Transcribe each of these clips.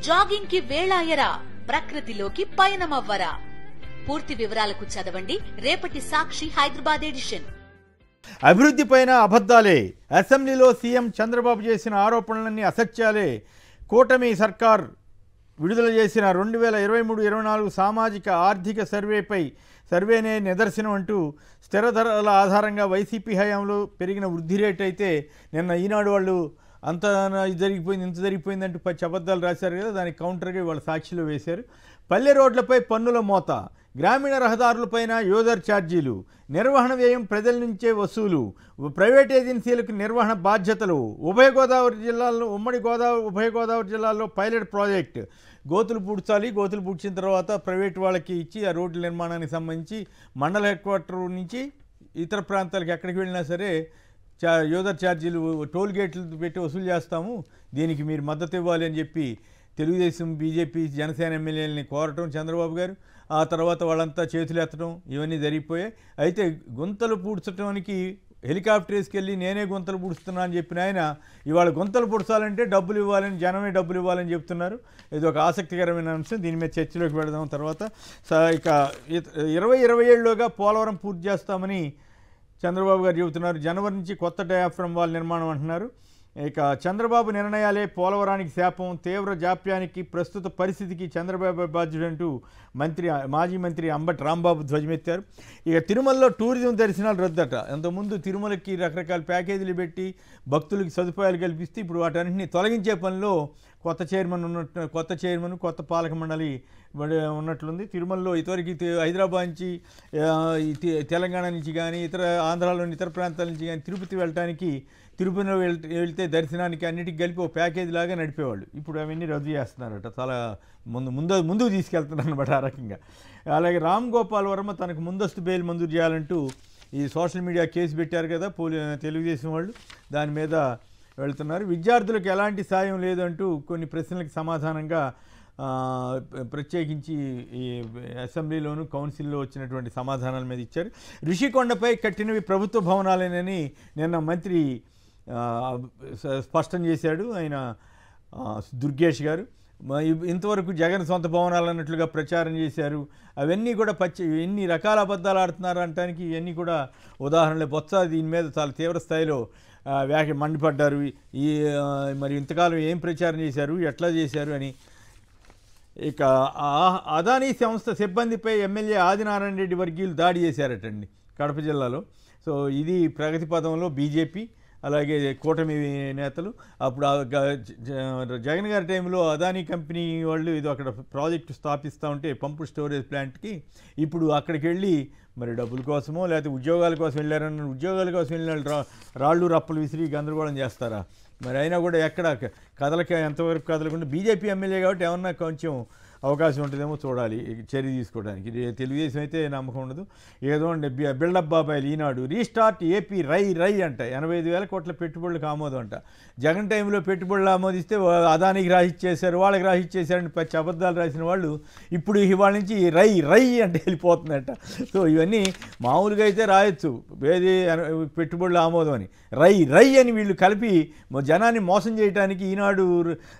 Jogging కి వేళాయరా, ప్రకృతిలోకి పయనమవ్వరా. పూర్తి వివరాలకు చదవండి రేపటి సాక్షి హైదరాబాద్ ఎడిషన్. అభివృద్ధి పైన అబద్ధాలే. అసెంబ్లీలో సీఎం చంద్రబాబు చేసిన ఆరోపణలన్నీ అసత్యాలే. కూటమి సర్కార్ విడుదల చేసిన 2023-24 సామాజిక ఆర్థిక సర్వేనే నిదర్శనం అంటూ స్థిర ధరల ఆధారంగా వైసీపీ హయాంలో పెరిగిన వృద్ధి రేట్ అయితే నిన్న ఈనాడు వాళ్ళు అంత జరిగిపోయింది ఇంత జరిగిపోయిందంటూ 10 అబద్ధాలు రాశారు కదా, దానికి కౌంటర్గా వాళ్ళ సాక్షిలో వేశారు. పల్లె రోడ్లపై పన్నుల మోత, గ్రామీణ రహదారులపైన యూజర్ ఛార్జీలు, నిర్వహణ వ్యయం ప్రజల నుంచే వసూలు, ప్రైవేట్ ఏజెన్సీలకు నిర్వహణ బాధ్యతలు, ఉభయ గోదావరి జిల్లాల్లో పైలట్ ప్రాజెక్ట్. గోతులు పూడ్చాలి, గోతులు పూడ్చిన తర్వాత ప్రైవేట్ వాళ్ళకి ఇచ్చి ఆ రోడ్ల నిర్మాణానికి సంబంధించి మండల హెడ్ క్వార్టర్ నుంచి ఇతర ప్రాంతాలకు ఎక్కడికి వెళ్ళినా సరే యూజర్ ఛార్జీలు, టోల్ గేట్లు పెట్టి వసూలు చేస్తాము, దీనికి మీరు మద్దతు ఇవ్వాలి అని చెప్పి తెలుగుదేశం, బీజేపీ, జనసేన ఎమ్మెల్యేలని కోరటం చంద్రబాబు గారు. ఆ తర్వాత వాళ్ళంతా చేతులు ఎత్తడం ఇవన్నీ జరిగిపోయాయి. అయితే గుంతలు పూడ్చడానికి హెలికాప్టర్ వేసుకెళ్ళి నేనే గుంతలు పూడుస్తున్నా అని చెప్పిన ఆయన ఇవాళ గుంతలు పూడ్చాలంటే డబ్బులు ఇవ్వాలని, జనమే డబ్బులు ఇవ్వాలని చెప్తున్నారు. ఇది ఒక ఆసక్తికరమైన అంశం. దీని మీద చర్చలోకి పెడదాం. తర్వాత ఇక 2027లోగా పోలవరం పూర్తి చేస్తామని చంద్రబాబు గారు చెబుతున్నారు. జనవరి నుంచి కొత్త డయాఫ్రమ్ వాల్ నిర్మాణం అంటున్నారు. ఇక చంద్రబాబు నిర్ణయాలే పోలవరానికి శాపం, తీవ్ర జాప్యానికి ప్రస్తుత పరిస్థితికి చంద్రబాబు బాధ్యుడంటూ మాజీ మంత్రి అంబటి రాంబాబు ధ్వజమెత్తారు. ఇక తిరుమలలో టూరిజం దర్శనాలు రద్దట. అంతకుముందు తిరుమలకి రకరకాల ప్యాకేజీలు పెట్టి భక్తులకి సదుపాయాలు కల్పిస్తే ఇప్పుడు వాటన్నింటినీ తొలగించే పనిలో కొత్త చైర్మన్ కొత్త పాలక మండలి ఉన్నట్లుంది. తిరుమలలో ఇతవరకు హైదరాబాద్ నుంచి తెలంగాణ నుంచి కానీ ఇతర ఆంధ్రాలోని ఇతర ప్రాంతాల నుంచి కానీ తిరుపతి వెళ్ళటానికి, తిరుపతిలో వెళ్తే దర్శనానికి అన్నిటికి కలిపి ఒక ప్యాకేజీ లాగా నడిపేవాళ్ళు. ఇప్పుడు అవన్నీ రద్దు చేస్తున్నారట. చాలా ముందుకు తీసుకెళ్తున్నారు అనమాట ఆ రకంగా. అలాగే రామ్ గోపాల్ వర్మ తనకు ముందస్తు బెయిల్ మంజూరు చేయాలంటూ ఈ సోషల్ మీడియా కేసు పెట్టారు కదా తెలుగుదేశం వాళ్ళు, దాని మీద వెళ్తున్నారు. విద్యార్థులకు ఎలాంటి సాయం లేదంటూ కొన్ని ప్రశ్నలకు సమాధానంగా ప్రత్యేకించి ఈ అసెంబ్లీలోను కౌన్సిల్లో వచ్చినటువంటి సమాధానాల మీద ఇచ్చారు. ఋషికొండపై కట్టినవి ప్రభుత్వ భవనాలేనని నిన్న మంత్రి స్పష్టం చేశాడు ఆయన దుర్గేష్ గారు. ఇంతవరకు జగన్ సొంత భవనాలు అన్నట్లుగా ప్రచారం చేశారు. అవన్నీ కూడా ఎన్ని రకాల అబద్ధాలు ఆడుతున్నారు అనటానికి ఇవన్నీ కూడా ఉదాహరణలే. బొత్స దీని మీద చాలా తీవ్ర స్థాయిలో మండిపడ్డారు. మరి ఇంతకాలం ఏం ప్రచారం చేశారు, ఎట్లా చేశారు అని. ఇక అదానీ సంస్థ సిబ్బందిపై ఎమ్మెల్యే ఆదినారాయణ రెడ్డి వర్గీయులు దాడి చేశారటండి కడప జిల్లాలో. సో ఇది ప్రగతి పదంలో బీజేపీ అలాగే కూటమి నేతలు. అప్పుడు జగన్ గారి టైంలో అదానీ కంపెనీ వాళ్ళు ఇది అక్కడ ప్రాజెక్టు స్థాపిస్తూ ఉంటే పంపు స్టోరేజ్ ప్లాంట్కి, ఇప్పుడు అక్కడికి వెళ్ళి మరి డబ్బుల కోసమో లేకపోతే ఉద్యోగాల కోసం వెళ్ళారన్న, ఉద్యోగాల కోసం వెళ్ళిన రాళ్ళు రప్పలు విసిరి గందరగోళం చేస్తారా? మరి అయినా కూడా ఎక్కడ ఎంతవరకు కదలకుండా బీజేపీ ఎమ్మెల్యే కాబట్టి ఏమన్నా కొంచెం అవకాశం ఉంటుందేమో చూడాలి చర్య తీసుకోవడానికి. తెలుగుదేశం అయితే నమ్మకం ఉండదు. ఏదో అంటే బిల్డప్ బాబాయిలు ఈనాడు రీస్టార్ట్ ఏపీ రై అంట. 85,000 కోట్ల పెట్టుబడులకు ఆమోదం అంట. జగన్ టైంలో పెట్టుబడులు ఆమోదిస్తే అదానికి రాసిచ్చేశారు, వాళ్ళకి రాసిచ్చేశారని 10 అబద్ధాలు రాసిన వాళ్ళు ఇప్పుడు ఇవాళ నుంచి రై అంటే వెళ్ళిపోతుందంట. సో ఇవన్నీ మామూలుగా అయితే రాయొచ్చు ఏది పెట్టుబడుల ఆమోదం అని, రై అని వీళ్ళు కలిపి జనాన్ని మోసం చేయడానికి ఈనాడు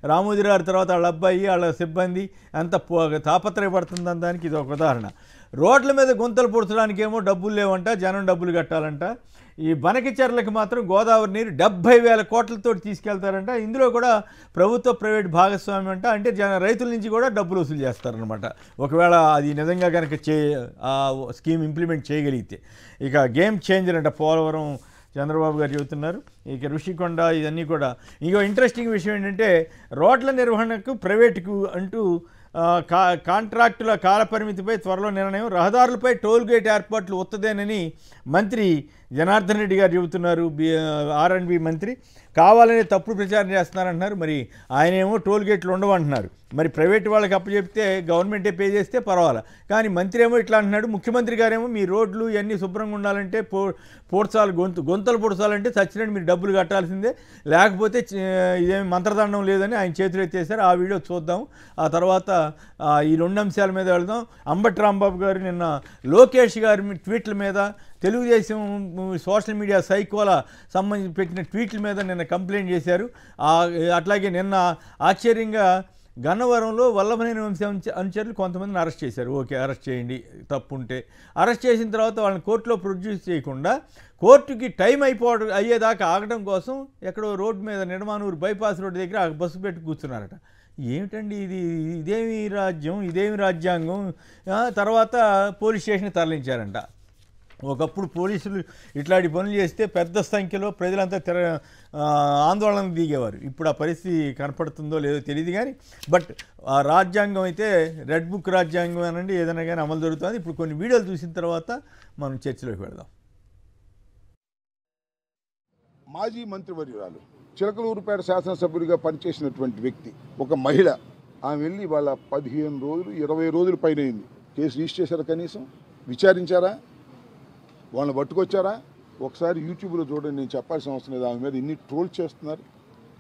రామోజీరావు తర్వాత వాళ్ళ అబ్బాయి వాళ్ళ సిబ్బంది అంత తాపత్రయపడుతుందని దానికి ఇది ఒక ఉదాహరణ. రోడ్ల మీద గుంతలు పూడ్చడానికి ఏమో డబ్బులు లేవంట, జనం డబ్బులు కట్టాలంట. ఈ బనకచెర్లకు మాత్రం గోదావరి నీరు 70,000 కోట్లతో తీసుకెళ్తారంట. ఇందులో కూడా ప్రభుత్వ ప్రైవేట్ భాగస్వామ్యం అంట. అంటే రైతుల నుంచి కూడా డబ్బులు వసూలు చేస్తారనమాట ఒకవేళ అది నిజంగా కనుక ఆ స్కీమ్ ఇంప్లిమెంట్ చేయగలిగితే. ఇక గేమ్ చేంజర్ అంట పోలవరం చంద్రబాబు గారు చెబుతున్నారు. ఇక ఋషికొండ ఇవన్నీ కూడా. ఇంకో ఇంట్రెస్టింగ్ విషయం ఏంటంటే రోడ్ల నిర్వహణకు ప్రైవేటుకు అంటూ కాంట్రాక్టుల కాలపరిమితిపై త్వరలో నిర్ణయం, రహదారులపై టోల్ గేట్ ఏర్పాట్లు ఒత్తదేనని మంత్రి జనార్దన్ రెడ్డి గారు చెబుతున్నారు. R&B మంత్రి కావాలనే తప్పుడు ప్రచారం చేస్తున్నారంటున్నారు. మరి ఆయనేమో టోల్ గేట్లు ఉండవంటున్నారు. మరి ప్రైవేట్ వాళ్ళకి అప్పచెప్తే గవర్నమెంటే పే చేస్తే పర్వాలా, కానీ మంత్రి ఏమో ఇట్లా అంటున్నాడు. ముఖ్యమంత్రి గారేమో మీ రోడ్లు ఇవన్నీ శుభ్రంగా ఉండాలంటే గొంతలు పొడచాలంటే చచ్చినట్టు మీరు డబ్బులు కట్టాల్సిందే, లేకపోతే ఇదేమి మంత్రదండం లేదని ఆయన చేతులు ఎత్తేసారు. ఆ వీడియో చూద్దాం. ఆ తర్వాత ఈ 2 అంశాల మీద వెళ్దాం. అంబటి రాంబాబు గారు నిన్న లోకేష్ గారి ట్వీట్ల మీద, తెలుగుదేశం సోషల్ మీడియా సైకోల సంబంధించి పెట్టిన ట్వీట్ల మీద నిన్న కంప్లైంట్ చేశారు. అట్లాగే నిన్న ఆశ్చర్యంగా గన్నవరంలో వల్లభనేని వంశీ అనుచరులు కొంతమందిని అరెస్ట్ చేశారు. ఓకే, అరెస్ట్ చేయండి, తప్పు ఉంటే. అరెస్ట్ చేసిన తర్వాత వాళ్ళని కోర్టులో ప్రొడ్యూస్ చేయకుండా కోర్టుకి టైం అయ్యేదాకా ఆగడం కోసం ఎక్కడో రోడ్డు మీద నిడమానూరు బైపాస్ రోడ్డు దగ్గర బస్సు పెట్టి కూర్చున్నారట. ఏమిటండి ఇదేమి రాజ్యం, ఇదేమి రాజ్యాంగం? తర్వాత పోలీస్ స్టేషన్ తరలించారంట. ఒకప్పుడు పోలీసులు ఇట్లాంటి పనులు చేస్తే పెద్ద సంఖ్యలో ప్రజలంతా ఆందోళనకు దిగేవారు. ఇప్పుడు ఆ పరిస్థితి కనపడుతుందో లేదో తెలియదు కానీ బట్ ఆ రాజ్యాంగం అయితే రెడ్ బుక్ రాజ్యాంగం అనండి ఏదైనా కానీ అమలు జరుగుతుంది. ఇప్పుడు కొన్ని వీడియోలు చూసిన తర్వాత మనం చర్చలోకి వెళదాం. మాజీ మంత్రివర్యురాలు చిలకలూరుపేట శాసనసభ్యుడిగా పనిచేసినటువంటి వ్యక్తి, ఒక మహిళ, ఆమె వెళ్ళి వాళ్ళ 15 రోజులు 20 రోజుల పైన అయింది. కేసు రిజిస్టర్ చేశారా? కనీసం విచారించారా? వాళ్ళని పట్టుకొచ్చారా? ఒకసారి యూట్యూబ్లో చూడండి, నేను చెప్పాల్సిన అవసరం లేదు. ఆమె మీద ఇన్ని ట్రోల్ చేస్తున్నారు,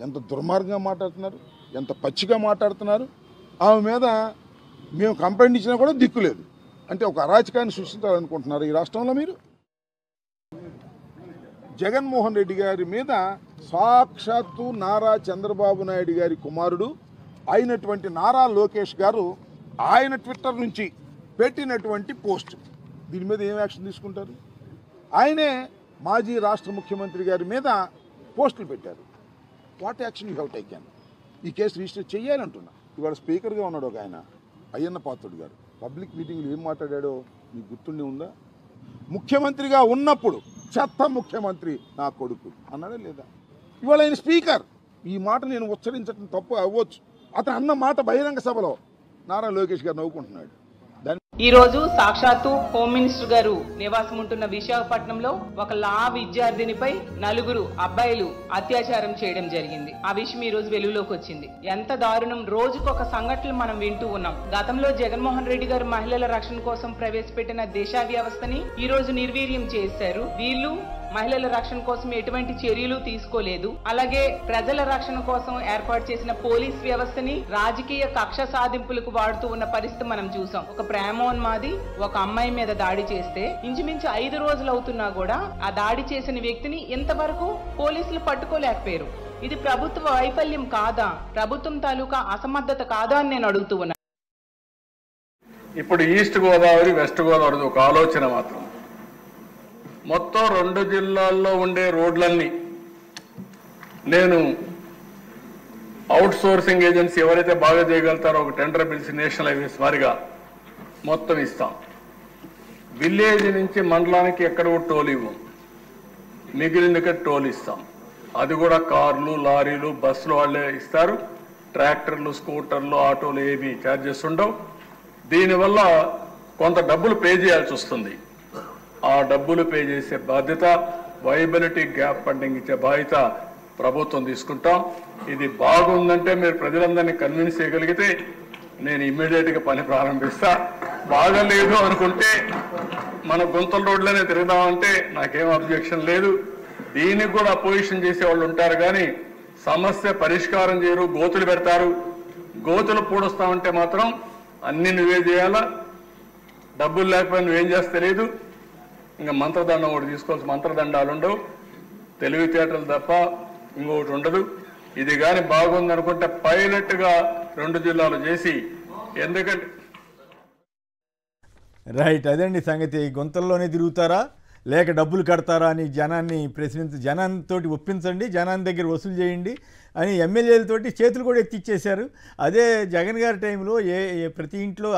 ఎంత దుర్మార్గంగా మాట్లాడుతున్నారు, ఎంత పచ్చిగా మాట్లాడుతున్నారు. ఆమె మీద మేము కంప్లైంట్ ఇచ్చినా కూడా దిక్కులేదు. అంటే ఒక అరాచకాన్ని సృష్టించాలనుకుంటున్నారు ఈ రాష్ట్రంలో మీరు. జగన్మోహన్ రెడ్డి గారి మీద సాక్షాత్తు నారా చంద్రబాబు నాయుడు గారి కుమారుడు అయినటువంటి నారా లోకేష్ గారు ఆయన ట్విట్టర్ నుంచి పెట్టినటువంటి పోస్ట్, దీని మీద ఏం యాక్షన్ తీసుకుంటారు? ఆయనే మాజీ రాష్ట్ర ముఖ్యమంత్రి గారి మీద పోస్టులు పెట్టారు. What action you have taken? ఈ కేసు రిజిస్టర్ చేయాలంటున్నా. ఇవాళ స్పీకర్గా ఉన్నాడు ఒక ఆయన, అయ్యన్న పాత్రుడు గారు. పబ్లిక్ మీటింగ్లో ఏం మాట్లాడాడో మీకు గుర్తుండి ఉందా? ముఖ్యమంత్రిగా ఉన్నప్పుడు చెత్త ముఖ్యమంత్రి నా కొడుకు అన్నాడా లేదా? ఇవాళ ఆయన స్పీకర్. ఈ మాట నేను ఉచ్చరించడం తప్పు అవ్వచ్చు. అతను అన్న మాట బహిరంగ సభలో నారా లోకేష్ గారు నవ్వుకుంటున్నాడు. ఈ రోజు సాక్షాత్తు హోమ్ మినిస్టర్ గారు నివాసం ఉంటున్న విశాఖపట్నంలో ఒక లా విద్యార్థినిపై 4 అబ్బాయిలు అత్యాచారం చేయడం జరిగింది. ఆ విషయం ఈ రోజు వెలుగులోకి వచ్చింది. ఎంత దారుణం! రోజుకొక సంఘటనలు మనం వింటూ ఉన్నాం. గతంలో జగన్మోహన్ రెడ్డి గారు మహిళల రక్షణ కోసం ప్రవేశపెట్టిన దిశ వ్యవస్థని ఈ రోజు నిర్వీర్యం చేశారు. వీళ్ళు మహిళల రక్షణ కోసం ఎటువంటి చర్యలు తీసుకోలేదు. అలాగే ప్రజల రక్షణ కోసం ఏర్పాటు చేసిన పోలీస్ వ్యవస్థని రాజకీయ కక్ష సాధింపులకు వాడుతూ ఉన్న పరిస్థితి మనం చూసాం. ఒక ప్రేమోన్మాది ఒక అమ్మాయి మీద దాడి చేస్తే ఇంచుమించు 5 రోజులు అవుతున్నా కూడా ఆ దాడి చేసిన వ్యక్తిని ఇంతవరకు పోలీసులు పట్టుకోలేకపోయారు. ఇది ప్రభుత్వ వైఫల్యం కాదా? ప్రభుత్వం తాలూకా అసమర్థత కాదా అని నేను అడుగుతూ ఉన్నా. ఇప్పుడు ఈస్ట్ గోదావరి వెస్ట్ గోదావరి ఒక ఆలోచన మాత్రం. మొత్తం 2 జిల్లాల్లో ఉండే రోడ్లన్నీ నేను అవుట్ సోర్సింగ్ ఏజెన్సీ ఎవరైతే బాగా చేయగలుగుతారో ఒక టెండర్ పిలిచి నేషనల్ హైవేస్ వారిగా మొత్తం ఇస్తాం. విలేజ్ నుంచి మండలానికి ఎక్కడ టోల్ ఇవ్వం, మిగిలిన టోల్ ఇస్తాం. అది కూడా కార్లు, లారీలు, బస్సులు వాళ్ళే ఇస్తారు. ట్రాక్టర్లు, స్కూటర్లు, ఆటోలు ఏవి ఛార్జెస్ ఉండవు. దీనివల్ల కొంత డబ్బులు పే చేయాల్సి వస్తుంది. ఆ డబ్బులు పే చేసే బాధ్యత, వైబిలిటీ గ్యాప్ ఫండింగ్ ఇచ్చే బాధ్యత ప్రభుత్వం తీసుకుంటాం. ఇది బాగుందంటే మీరు ప్రజలందరినీ కన్విన్స్ చేయగలిగితే నేను ఇమ్మీడియట్గా పని ప్రారంభిస్తా. బాగలేదు అనుకుంటే మన గుంతల రోడ్లోనే తిరుగుదామంటే నాకేం అబ్జెక్షన్ లేదు. దీనికి కూడా అపోజిషన్ చేసే వాళ్ళు ఉంటారు కానీ సమస్య పరిష్కారం చేయరు, గోతులు పెడతారు. గోతులు పూడుస్తామంటే మాత్రం అన్ని నువ్వే చేయాలా, డబ్బులు లేకపోయినా నువ్వేం చేస్తే తెలియదు. ఇంకా మంత్రదండం ఒకటి తీసుకోవాల్సి, మంత్రదండాలు ఉండవు, తెలివితేటలు తప్ప ఇంకొకటి ఉండదు. ఇది కానీ బాగుందనుకుంటే పైలట్గా 2 జిల్లాలు చేసి, ఎందుకంటే రైట్ అదండి సంగతి. గుంతల్లోనే తిరుగుతారా లేక డబ్బులు కడతారా అని జనాన్ని జనాంతో ఒప్పించండి, జనాన్ని దగ్గర వసూలు చేయండి అని ఎమ్మెల్యేలతోటి చేతులు కూడా ఎత్తిచ్చేశారు. అదే జగన్ గారి టైంలో ప్రతి ఇంట్లో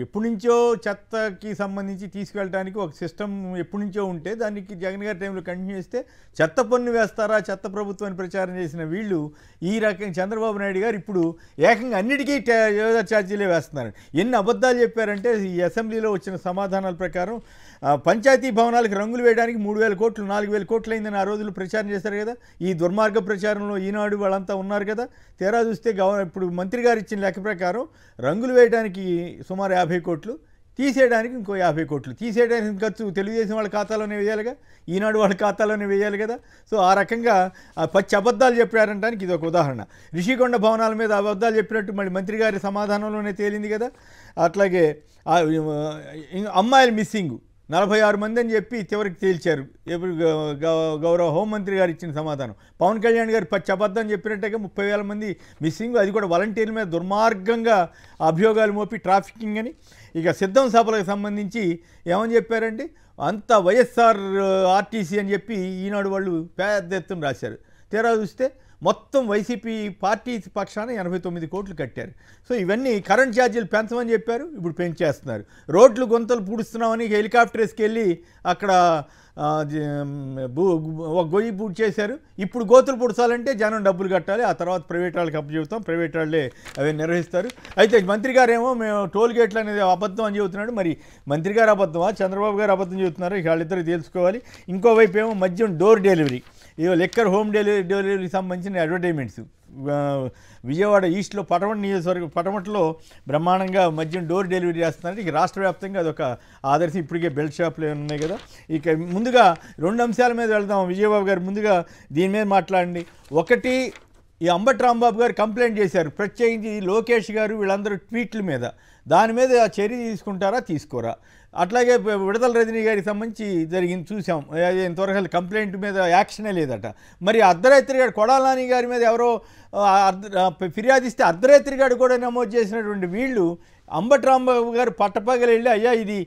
ఎప్పటి నుంచో చెత్తకి సంబంధించి తీసుకెళ్ళడానికి ఒక సిస్టమ్ ఎప్పటి నుంచో ఉంటే దానికి జగన్ గారి టైంలో కంటిన్యూ చేస్తే చెత్త పన్ను వేస్తారా, చెత్త ప్రభుత్వాన్ని ప్రచారం చేసిన వీళ్ళు ఈ రకంగా చంద్రబాబు నాయుడు గారు ఇప్పుడు ఏకంగా అన్నిటికీ ఛార్జీలే వేస్తున్నారు. ఎన్ని అబద్ధాలు చెప్పారంటే ఈ అసెంబ్లీలో వచ్చిన సమాధానాల ప్రకారం పంచాయతీ భవనాలకు రంగులు వేయడానికి 3,000 కోట్లు 4,000 కోట్లు అయిందని ఆ రోజులు ప్రచారం చేశారు కదా. ఈ దుర్మార్గ ప్రచారంలో ఈనాడు వాళ్ళంతా ఉన్నారు కదా. తేరా చూస్తే ఇప్పుడు మంత్రి గారు ఇచ్చిన లెక్క ప్రకారం రంగులు వేయడానికి సుమారు 50 కోట్లు, తీసేయడానికి ఇంకో 50 కోట్లు. తీసేయడానికి ఖర్చు తెలుగుదేశం వాళ్ళ ఖాతాలోనే వేయాలిగా, ఈనాడు వాళ్ళ ఖాతాలోనే వేయాలి కదా. సో ఆ రకంగా పచ్చి అబద్ధాలు చెప్పారంటానికి ఇది ఒక ఉదాహరణ. రిషికొండ భవనాల మీద అబద్ధాలు చెప్పినట్టు మళ్ళీ మంత్రి గారి సమాధానంలోనే తేలింది కదా. అట్లాగే అమ్మాయిల మిస్సింగ్ 46 మంది అని చెప్పి చివరికి తేల్చారు. ఎప్పుడు గౌరవ హోంమంత్రి గారు ఇచ్చిన సమాధానం. పవన్ కళ్యాణ్ గారు అబద్ధం చెప్పినట్టుగా 30,000 మంది మిస్సింగ్, అది కూడా వాలంటీర్ల మీద దుర్మార్గంగా అభియోగాలు మోపి ట్రాఫికింగ్ అని. ఇక సిద్ధం సభలకు సంబంధించి ఏమని చెప్పారండి, అంత వైఎస్ఆర్ ఆర్టీసీ అని చెప్పి ఈనాడు వాళ్ళు పెద్ద ఎత్తున రాశారు. తీరా చూస్తే మొత్తం వైసీపీ పార్టీ పక్షాన 89 కోట్లు కట్టారు. సో ఇవన్నీ కరెంట్ ఛార్జీలు పెంచమని చెప్పారు, ఇప్పుడు పెంచేస్తున్నారు. రోడ్లు గుంతలు పూడుస్తున్నామని హెలికాప్టర్ వేసుకెళ్ళి అక్కడ గొయ్యి పూర్తి చేశారు. ఇప్పుడు గోతులు పూడ్చాలంటే జనం డబ్బులు కట్టాలి, ఆ తర్వాత ప్రైవేట్ వాళ్ళకి అప్పచెబుతాం, ప్రైవేట్ వాళ్ళే అవి నిర్వహిస్తారు. అయితే మంత్రి గారేమో మేము టోల్ గేట్లు అనేది అబద్ధం అని చెబుతున్నాడు. మరి మంత్రి గారు అబద్ధమా, చంద్రబాబు గారు అబద్ధం చెబుతున్నారు, వాళ్ళిద్దరు తెలుసుకోవాలి. ఇంకోవైపు ఏమో మద్యం డోర్ డెలివరీ, ఇవో లెక్కర్ హోమ్ డెలివరీకి సంబంధించిన అడ్వర్టైజ్మెంట్స్. విజయవాడ ఈస్ట్లో పటమటలో బ్రహ్మాండంగా మద్యం డోర్ డెలివరీ చేస్తున్నారు. ఇక రాష్ట్ర వ్యాప్తంగా అదొక ఆదర్శం. ఇప్పటికే బెల్ట్ షాపులు ఉన్నాయి కదా. ఇక ముందుగా 2 అంశాల మీద వెళ్దాం. విజయబాబు గారు ముందుగా దీని మీద మాట్లాడండి. ఒకటి, ఈ అంబటి రాంబాబు గారు కంప్లైంట్ చేశారు, ప్రత్యేకించి లోకేష్ గారు వీళ్ళందరూ ట్వీట్ల మీద. దాని మీద చర్య తీసుకుంటారా తీసుకోరా? అట్లాగే విడుదల రజనీ గారికి సంబంధించి జరిగింది చూసాం, ఇంతవరకు కంప్లైంట్ మీద యాక్షనే లేదట. మరి అర్ధరాత్రిగాడు కొడాలని గారి మీద ఎవరో ఫిర్యాదు ఇస్తే అర్ధరాత్రిగాడు కూడా నమోదు చేసినటువంటి వీళ్ళు అంబటి రాంబాబు గారు పట్టపగలు వెళ్ళి, అయ్యా ఇది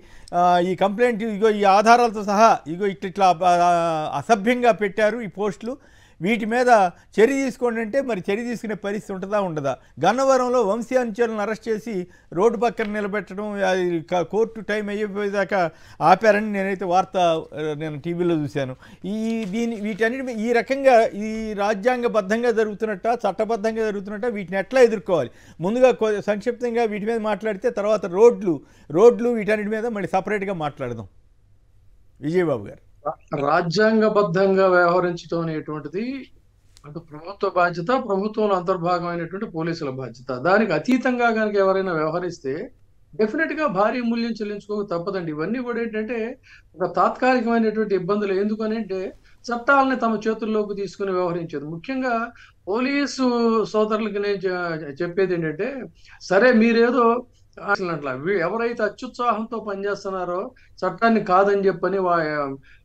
ఈ కంప్లైంట్ ఇగో ఈ ఆధారాలతో సహా ఇగో ఇట్లా అసభ్యంగా పెట్టారు ఈ పోస్టులు, వీటి మీద చర్య తీసుకోండి అంటే మరి చర్య తీసుకునే పరిస్థితి ఉంటుందా ఉండదా? గన్నవరంలో వంశీ అనుచరులను అరెస్ట్ చేసి రోడ్డు పక్కన నిలబెట్టడం, కోర్టు టైం అయిపోయేదాకా ఆపారని నేనైతే నేను టీవీలో చూశాను. వీటన్నిటి ఈ రకంగా ఈ రాజ్యాంగబద్ధంగా జరుగుతున్నట్ట, చట్టబద్ధంగా జరుగుతున్నట్ట, వీటిని ఎట్లా ఎదుర్కోవాలి? ముందుగా సంక్షిప్తంగా వీటి మీద మాట్లాడితే తర్వాత రోడ్లు వీటన్నిటి మీద మళ్ళీ సపరేట్గా మాట్లాడదాం. విజయబాబు గారు. రాజ్యాంగబద్ధంగా వ్యవహరించడం అనేటువంటిది అటు ప్రభుత్వ బాధ్యత, ప్రభుత్వంలో అంతర్భాగమైనటువంటి పోలీసుల బాధ్యత. దానికి అతీతంగా కనుక ఎవరైనా వ్యవహరిస్తే డెఫినెట్ గా భారీ మూల్యం చెల్లించుకోక తప్పదండి. ఇవన్నీ కూడా ఏంటంటే ఒక తాత్కాలికమైనటువంటి ఇబ్బందులు. ఎందుకనంటే చట్టాలని తమ చేతుల్లోకి తీసుకుని వ్యవహరించేది. ముఖ్యంగా పోలీసు సోదరులకి నేను చెప్పేది ఏంటంటే, సరే మీరేదో అట్లా ఎవరైతే అత్యుత్సాహంతో పనిచేస్తున్నారో చట్టాన్ని కాదని చెప్పని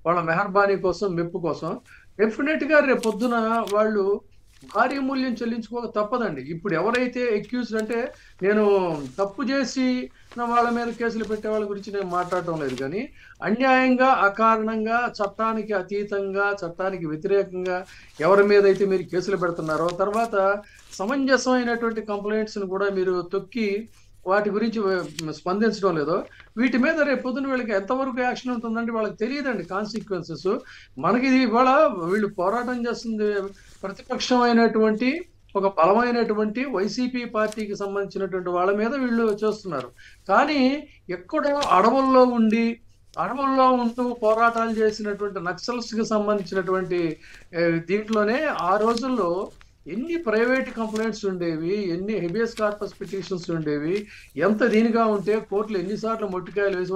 వాళ్ళ మెహర్బానీ కోసం, మెప్పు కోసం డెఫినెట్ గా రేపు పొద్దున వాళ్ళు భారీ మూల్యం చెల్లించుకోక తప్పదండి. ఇప్పుడు ఎవరైతే అక్యూజ్డ్ అంటే, నేను తప్పు చేసి వాళ్ళ మీద కేసులు పెట్టే వాళ్ళ గురించి నేను మాట్లాడటం లేదు, కానీ అన్యాయంగా, అకారణంగా, చట్టానికి అతీతంగా, చట్టానికి వ్యతిరేకంగా ఎవరి మీద అయితే మీరు కేసులు పెడుతున్నారో, తర్వాత సమంజసమైనటువంటి కంప్లైంట్స్ని కూడా మీరు తొక్కి వాటి గురించి స్పందించడం లేదో, వీటి మీద రేపు పొద్దున వీళ్ళకి ఎంతవరకు యాక్షన్ ఉంటుందంటే వాళ్ళకి తెలియదండి కాన్సిక్వెన్సెస్. మనకి ఇవాళ వీళ్ళు పోరాటం చేస్తుంది ప్రతిపక్షమైనటువంటి ఒక బలమైనటువంటి వైసీపీ పార్టీకి సంబంధించినటువంటి వాళ్ళ మీద వీళ్ళు చేస్తున్నారు. కానీ ఎక్కడో అడవుల్లో ఉంటూ పోరాటాలు చేసినటువంటి నక్సల్స్కి సంబంధించినటువంటి దీంట్లోనే ఆ రోజుల్లో ఎన్ని ప్రైవేట్ కంప్లైంట్స్ ఉండేవి, ఎన్ని హెబియస్ కార్పస్ పిటిషన్స్ ఉండేవి, ఎంత దీనిగా ఉంటే కోర్టులు ఎన్నిసార్లు మొట్టికాయలు వేసి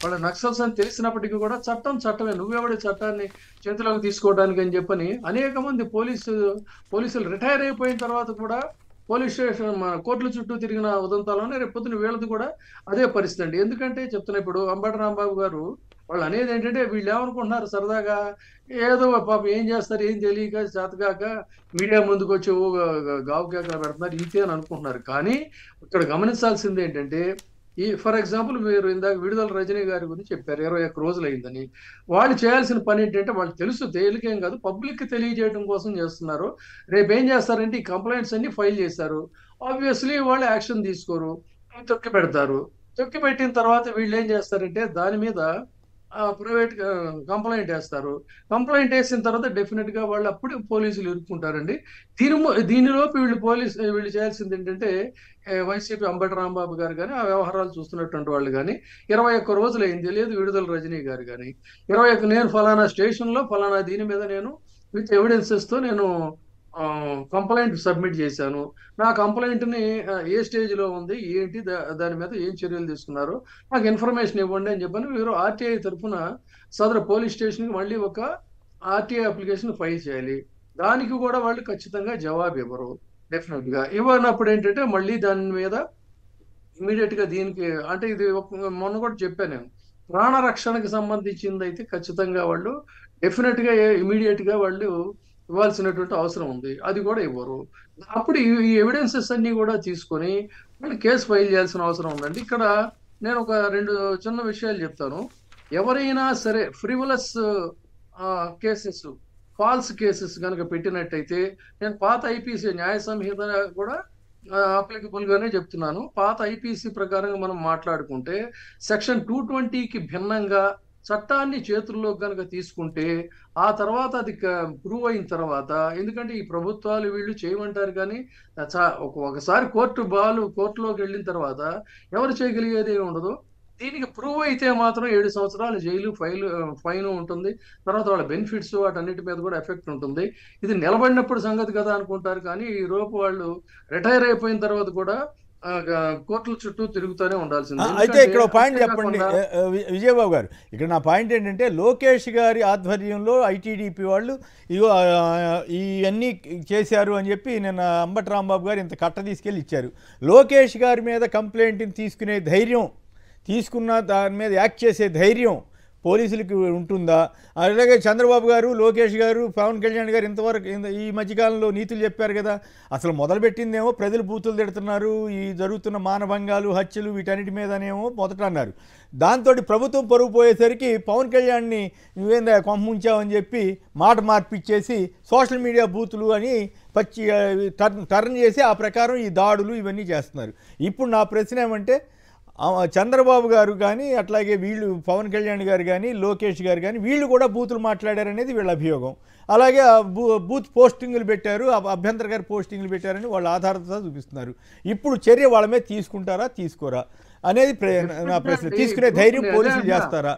వాళ్ళ నక్సల్స్ అని తెలిసినప్పటికీ కూడా చట్టమే, నువ్వెవడే చట్టాన్ని చేతిలోకి తీసుకోవడానికి అని చెప్పని అనేక మంది పోలీసులు రిటైర్ అయిపోయిన తర్వాత కూడా పోలీస్ స్టేషన్ కోర్టుల చుట్టూ తిరిగిన ఉదంతాలోనే రేపు పొద్దున వీళ్ళది కూడా అదే పరిస్థితి అండి. ఎందుకంటే చెప్తున్నా, ఇప్పుడు అంబటి రాంబాబు గారు వాళ్ళు అనేది ఏంటంటే, వీళ్ళు ఏమనుకుంటున్నారు, సరదాగా ఏదో పాపం ఏం చేస్తారు ఏం తెలియక చేతగాక మీడియా ముందుకు వచ్చి గావు కేకలు పెడుతున్నారు ఇంతే అని అనుకుంటున్నారు. కానీ ఇక్కడ గమనించాల్సింది ఏంటంటే, ఫర్ ఎగ్జాంపుల్ మీరు ఇందాక విడుదల రజనీ గారి గురించి చెప్పారు, 21 రోజులు అయిందని. వాళ్ళు చేయాల్సిన పని ఏంటంటే, వాళ్ళు తెలుసు తేలికేం కాదు, పబ్లిక్ తెలియజేయడం కోసం చేస్తున్నారు. రేపు ఏం చేస్తారంటే, ఈ కంప్లైంట్స్ అన్ని ఫైల్ చేశారు, ఆబ్వియస్లీ వాళ్ళు యాక్షన్ తీసుకోరు, తొక్కి పెడతారు. తొక్కి పెట్టిన తర్వాత వీళ్ళు ఏం చేస్తారంటే, దాని మీద ప్రైవేట్ కంప్లైంట్ వేస్తారు. కంప్లైంట్ వేసిన తర్వాత డెఫినెట్ గా వాళ్ళు అప్పుడు పోలీసులు ఇరుక్కుంటారండి. దీనిలోపు వీళ్ళు చేయాల్సింది ఏంటంటే, వైసీపీ అంబటి రాంబాబు గారు కానీ ఆ వ్యవహారాలు చూస్తున్నటువంటి వాళ్ళు కానీ 21 రోజులు అయింది, లేదు విడుదల రజనీ గారు కానీ 21 నేను ఫలానా స్టేషన్లో ఫలానా దీని మీద నేను విత్ ఎవిడెన్సెస్తో నేను కంప్లైంట్ సబ్మిట్ చేశాను, నా కంప్లైంట్ని ఏ స్టేజ్లో ఉంది ఏంటి, దాని మీద ఏం చర్యలు తీసుకున్నారు, నాకు ఇన్ఫర్మేషన్ ఇవ్వండి అని చెప్పని వీరు ఆర్టీఐ తరఫున సదరు పోలీస్ స్టేషన్కి మళ్ళీ ఒక ఆర్టీఐ అప్లికేషన్ ఫైల్ చేయాలి. దానికి కూడా వాళ్ళు ఖచ్చితంగా జవాబు ఇవ్వరు. డెఫినెట్గా ఇవ్వనప్పుడు ఏంటంటే మళ్ళీ దాని మీద ఇమీడియట్గా దీనికి అంటే ఇది మొన్న కూడా చెప్పాను నేను, ప్రాణరక్షణకు సంబంధించింది అయితే ఖచ్చితంగా వాళ్ళు డెఫినెట్ గా ఇమీడియట్ గా వాళ్ళు ఇవ్వాల్సినటువంటి అవసరం ఉంది. అది కూడా ఇవ్వరు. అప్పుడు ఈ ఎవిడెన్సెస్ అన్ని కూడా తీసుకొని వాళ్ళు కేసు ఫైల్ చేయాల్సిన అవసరం ఉందండి. ఇక్కడ నేను ఒక 2 చిన్న విషయాలు చెప్తాను. ఎవరైనా సరే ఫ్రివలస్ కేసెస్, ఫాల్స్ కేసెస్ కనుక పెట్టినట్టయితే, నేను పాత ఐపీసీ న్యాయ సంహిత కూడా అప్లికబుల్ గానే చెప్తున్నాను. పాత ఐపీసీ ప్రకారంగా మనం మాట్లాడుకుంటే సెక్షన్ 220కి భిన్నంగా చట్టాన్ని చేతుల్లో కనుక తీసుకుంటే ఆ తర్వాత అది ప్రూవ్ అయిన తర్వాత, ఎందుకంటే ఈ ప్రభుత్వాలు వీళ్ళు చేయమంటారు కానీ ఒకసారి కోర్టులోకి వెళ్ళిన తర్వాత ఎవరు చేయగలిగేది ఉండదు. దీనికి ప్రూవ్ అయితే మాత్రం 7 సంవత్సరాలు జైలు, ఫైన్ ఉంటుంది. తర్వాత వాళ్ళ బెనిఫిట్స్ వాటన్నిటి మీద కూడా ఎఫెక్ట్ ఉంటుంది. ఇది నిలబడినప్పుడు సంగతి కదా అనుకుంటారు, కానీ ఈ లోపు వాళ్ళు రిటైర్ అయిపోయిన తర్వాత కూడా కోర్టుల చుట్టూ తిరుగుతూనే ఉండాల్సింది. అయితే ఇక్కడ పాయింట్ చెప్పండి విజయబాబు గారు. ఇక్కడ నా పాయింట్ ఏంటంటే, లోకేష్ గారి ఆధ్వర్యంలో ఐటీడీపీ వాళ్ళు ఇవన్నీ చేశారు అని చెప్పి నిన్న అంబటి రాంబాబు గారు ఇంత కట్ట తీసుకెళ్ళి ఇచ్చారు. లోకేష్ గారి మీద కంప్లైంట్ని తీసుకునే ధైర్యం, తీసుకున్న దాని మీద యాక్ట్ చేసే ధైర్యం పోలీసులకి ఉంటుందా? అలాగే చంద్రబాబు గారు, లోకేష్ గారు, పవన్ కళ్యాణ్ గారు ఇంతవరకు ఈ మధ్యకాలంలో నీతులు చెప్పారు కదా. అసలు మొదలుపెట్టిందేమో ప్రజలు బూతులు తిడుతున్నారు, ఈ జరుగుతున్న మానభంగాలు, హత్యలు వీటన్నిటి మీదనేమో మొదట అన్నారు. దాంతో ప్రభుత్వం పరుగు పోయేసరికి పవన్ కళ్యాణ్ని నువ్వేందా కొంపముంచావని చెప్పి మాట మార్పిచ్చేసి సోషల్ మీడియా బూతులు అని టర్న్ చేసి ఆ ప్రకారం ఈ దాడులు ఇవన్నీ చేస్తున్నారు. ఇప్పుడు నా ప్రశ్న ఏమంటే, చంద్రబాబు గారు కానీ, అట్లాగే వీళ్ళు పవన్ కళ్యాణ్ గారు కానీ, లోకేష్ గారు కానీ, వీళ్ళు కూడా బూతులు మాట్లాడారనేది వీళ్ళ అభియోగం. అలాగే బూత్ పోస్టింగులు పెట్టారు, అభ్యంతరకర పోస్టింగులు పెట్టారని వాళ్ళ ఆధారంతో చూపిస్తున్నారు. ఇప్పుడు చర్య వాళ్ళ మీద తీసుకుంటారా, తీసుకోరా అనేది నా ప్రశ్న. తీసుకునే ధైర్యం పోలీసులు చేస్తారా?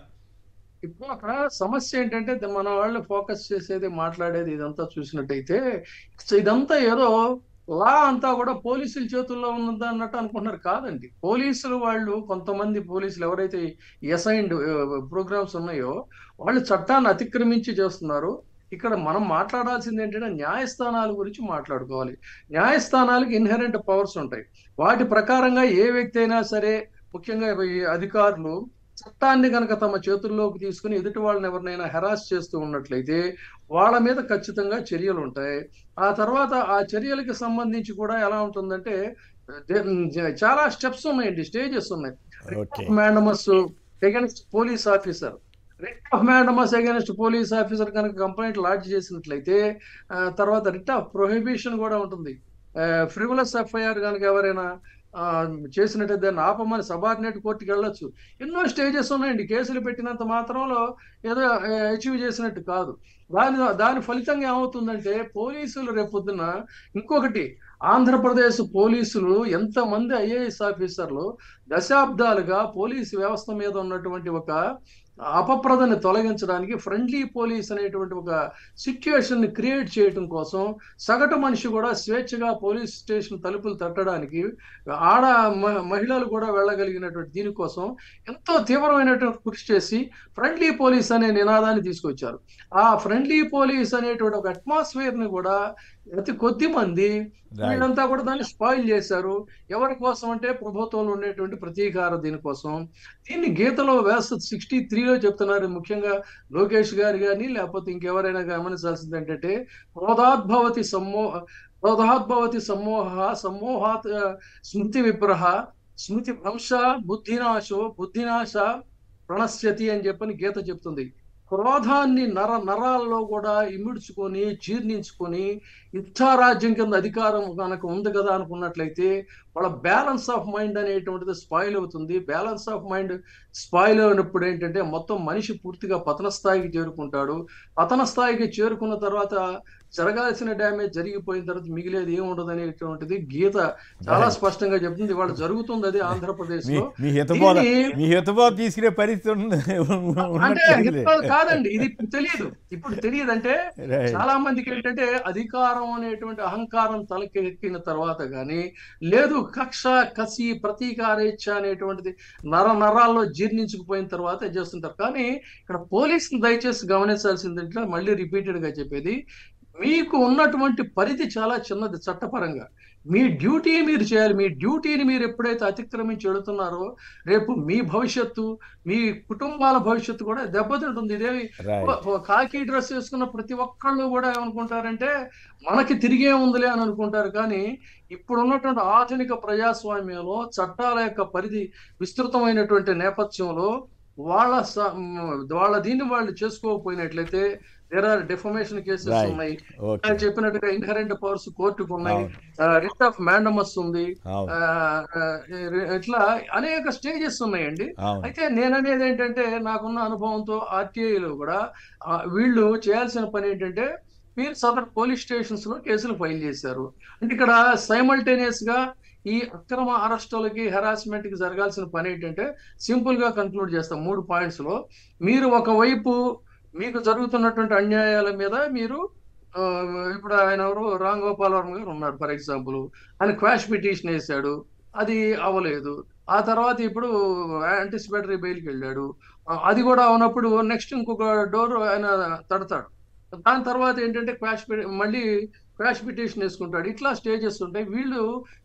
ఇప్పుడు అక్కడ సమస్య ఏంటంటే, మన వాళ్ళు ఫోకస్ చేసేది, మాట్లాడేది ఇదంతా చూసినట్టయితే ఇదంతా ఏదో లా అంతా కూడా పోలీసుల చేతుల్లో ఉన్నది అన్నట్టు అనుకుంటున్నారు. కాదండి. పోలీసులు వాళ్ళు, కొంతమంది పోలీసులు ఎవరైతే అసైన్డ్ ప్రోగ్రామ్స్ ఉన్నాయో వాళ్ళు చట్టాన్ని అతిక్రమించి చేస్తున్నారు. ఇక్కడ మనం మాట్లాడాల్సింది ఏంటంటే న్యాయస్థానాల గురించి మాట్లాడుకోవాలి. న్యాయస్థానాలకు ఇన్హెరెంట్ పవర్స్ ఉంటాయి. వాటి ప్రకారంగా ఏ వ్యక్తి అయినా సరే, ముఖ్యంగా ఈ అధికారులు చట్టాన్ని కనుక తమ చేతుల్లోకి తీసుకుని ఎదుటి వాళ్ళని ఎవరినైనా హెరాస్ చేస్తూ ఉన్నట్లయితే వాళ్ళ మీద ఖచ్చితంగా చర్యలు ఉంటాయి. ఆ తర్వాత ఆ చర్యలకు సంబంధించి కూడా ఎలా ఉంటుందంటే, చాలా స్టెప్స్ ఉన్నాయండి, స్టేజెస్ ఉన్నాయి. Writ of mandamus against police officer, writ of mandamus against police officer కనుక కంప్లైంట్ లాడ్జ్ చేసినట్లయితే తర్వాత రిట్ ఆఫ్ ప్రొహిబిషన్ కూడా ఉంటుంది. ఫ్రివలస్ ఎఫ్ఐఆర్ కనుక ఎవరైనా చేసినట్టు దాన్ని ఆపమని సబార్డినేట్ కోర్టుకి వెళ్ళొచ్చు. ఎన్నో స్టేజెస్ ఉన్నాయండి. కేసులు పెట్టినంత మాత్రంలో ఏదో అచీవ్ చేసినట్టు కాదు. దాని ఫలితంగా ఏమవుతుందంటే, పోలీసులు రేపొద్దున ఇంకొకటి, ఆంధ్రప్రదేశ్ పోలీసులు ఎంతమంది ఐఏఎస్ ఆఫీసర్లు దశాబ్దాలుగా పోలీసు వ్యవస్థ మీద ఉన్నటువంటి ఒక అపప్రదని తొలగించడానికి ఫ్రెండ్లీ పోలీస్ అనేటువంటి ఒక సిచ్యువేషన్ ని క్రియేట్ చేయడం కోసం సగటు మనిషి కూడా స్వేచ్ఛగా పోలీస్ స్టేషన్ తలుపులు తట్టడానికి, మహిళలు కూడా వెళ్ళగలిగినటువంటి దీనికోసం ఎంతో తీవ్రమైనటువంటి కృషి చేసి ఫ్రెండ్లీ పోలీస్ అనే నినాదాన్ని తీసుకొచ్చారు. ఆ ఫ్రెండ్లీ పోలీస్ అనేటువంటి ఒక అట్మాస్ఫియర్ ని కూడా అతి కొద్ది మంది వీళ్ళంతా కూడా దాన్ని స్పాయిల్ చేశారు. ఎవరి కోసం అంటే ప్రభుత్వంలో ఉండేటువంటి ప్రతీకార దీనికోసం. దీన్ని గీతలో వేస్త 63లో చెప్తున్నారు. ముఖ్యంగా లోకేష్ గారు కానీ లేకపోతే ఇంకెవరైనా గమనించాల్సింది ఏంటంటే, క్రోధాద్భవతి సమ్మోహాత్ స్మృతి విప్రహ స్మృతి భ్రంశ బుద్ధినాశ ప్రణశ్యతి అని చెప్పని గీత చెప్తుంది. క్రోధాన్ని నరాల్లో కూడా ఇమిడ్చుకొని జీర్ణించుకొని ఇచ్చారాజ్యం కింద అధికారం కనుక ఉంది కదా అనుకున్నట్లయితే వాళ్ళ బ్యాలెన్స్ ఆఫ్ మైండ్ అనేటువంటిది స్పాయిల్ అవుతుంది. బ్యాలెన్స్ ఆఫ్ మైండ్ స్పాయిల్ అయినప్పుడు ఏంటంటే మొత్తం మనిషి పూర్తిగా పతన స్థాయికి చేరుకుంటాడు. పతన స్థాయికి చేరుకున్న తర్వాత జరగాల్సిన డ్యామేజ్ జరిగిపోయిన తర్వాత మిగిలేది ఏముండదు అనేటువంటిది గీత చాలా స్పష్టంగా చెప్తుంది. వాళ్ళు జరుగుతుంది అది ఆంధ్రప్రదేశ్ లో. తీసుకునే పరిస్థితి అంటే కాదండి, ఇది తెలియదు. ఇప్పుడు తెలియదు అంటే చాలా మందికి ఏంటంటే అధికారం అనేటువంటి అహంకారం తలకెక్కిన తర్వాత గానీ లేదు, కక్ష కసి ప్రతీకారేచ్ఛ అనేటువంటిది నరాల్లో జీర్ణించుకుపోయిన తర్వాత చేస్తుంటారు. కానీ ఇక్కడ పోలీసులు దయచేసి గమనించాల్సింది, మళ్ళీ రిపీటెడ్ గా చెప్పేది, మీకు ఉన్నటువంటి పరిధి చాలా చిన్నది చట్టపరంగా. మీ డ్యూటీ మీరు చేయాలి. మీ డ్యూటీని మీరు ఎప్పుడైతే అతిక్రమించి వెళుతున్నారో రేపు మీ భవిష్యత్తు, మీ కుటుంబాల భవిష్యత్తు కూడా దెబ్బతింటుంది. ఇదేమి కాకి డ్రెస్ వేసుకున్న ప్రతి ఒక్కళ్ళు కూడా ఏమనుకుంటారంటే మనకి తిరిగే ఉందిలే అని అనుకుంటారు. కానీ ఇప్పుడున్నటువంటి ఆధునిక ప్రజాస్వామ్యంలో చట్టాల యొక్క పరిధి విస్తృతమైనటువంటి నేపథ్యంలో వాళ్ళ దీన్ని వాళ్ళు చేసుకోకపోయినట్లయితే దేర్ ఆర్ డెఫమేషన్ కేసెస్ ఉన్నాయి. చెప్పినట్టుగా ఇన్హరెంట్ పవర్స్ కోర్టుకు ఉన్నాయి, రిట్ ఆఫ్ మ్యాండమస్ ఉంది, ఇట్లా అనేక స్టేజెస్ ఉన్నాయండి. అయితే నేననేది ఏంటంటే నాకున్న అనుభవంతో ఆర్టీఐలో కూడా వీళ్ళు చేయాల్సిన పని ఏంటంటే మీరు సదర్ పోలీస్ స్టేషన్స్ లో కేసులు ఫైల్ చేశారు అంటే ఇక్కడ సైమల్టేనియస్ గా ఈ అక్రమ అరెస్టులకి హెరాస్మెంట్ కి జరగాల్సిన పని ఏంటంటే సింపుల్ గా కన్క్లూడ్ చేస్తాం 3 పాయింట్స్ లో. మీరు ఒకవైపు మీకు జరుగుతున్నటువంటి అన్యాయాల మీద మీరు ఇప్పుడు ఆయన ఎవరు రామ్ గోపాల్ వర్మ గారు ఉన్నారు ఫర్ ఎగ్జాంపుల్, ఆయన క్వాష్ పిటిషన్ వేశాడు, అది అవ్వలేదు. ఆ తర్వాత ఇప్పుడు యాంటిసిపేటరీ బెయిల్కి వెళ్ళాడు, అది కూడా అవునప్పుడు నెక్స్ట్ ఇంకొక డోర్ ఆయన తడతాడు. దాని తర్వాత ఏంటంటే మళ్ళీ క్వాష్ పిటిషన్ వేసుకుంటాడు. ఇట్లా స్టేజెస్ ఉంటాయి. వీళ్ళు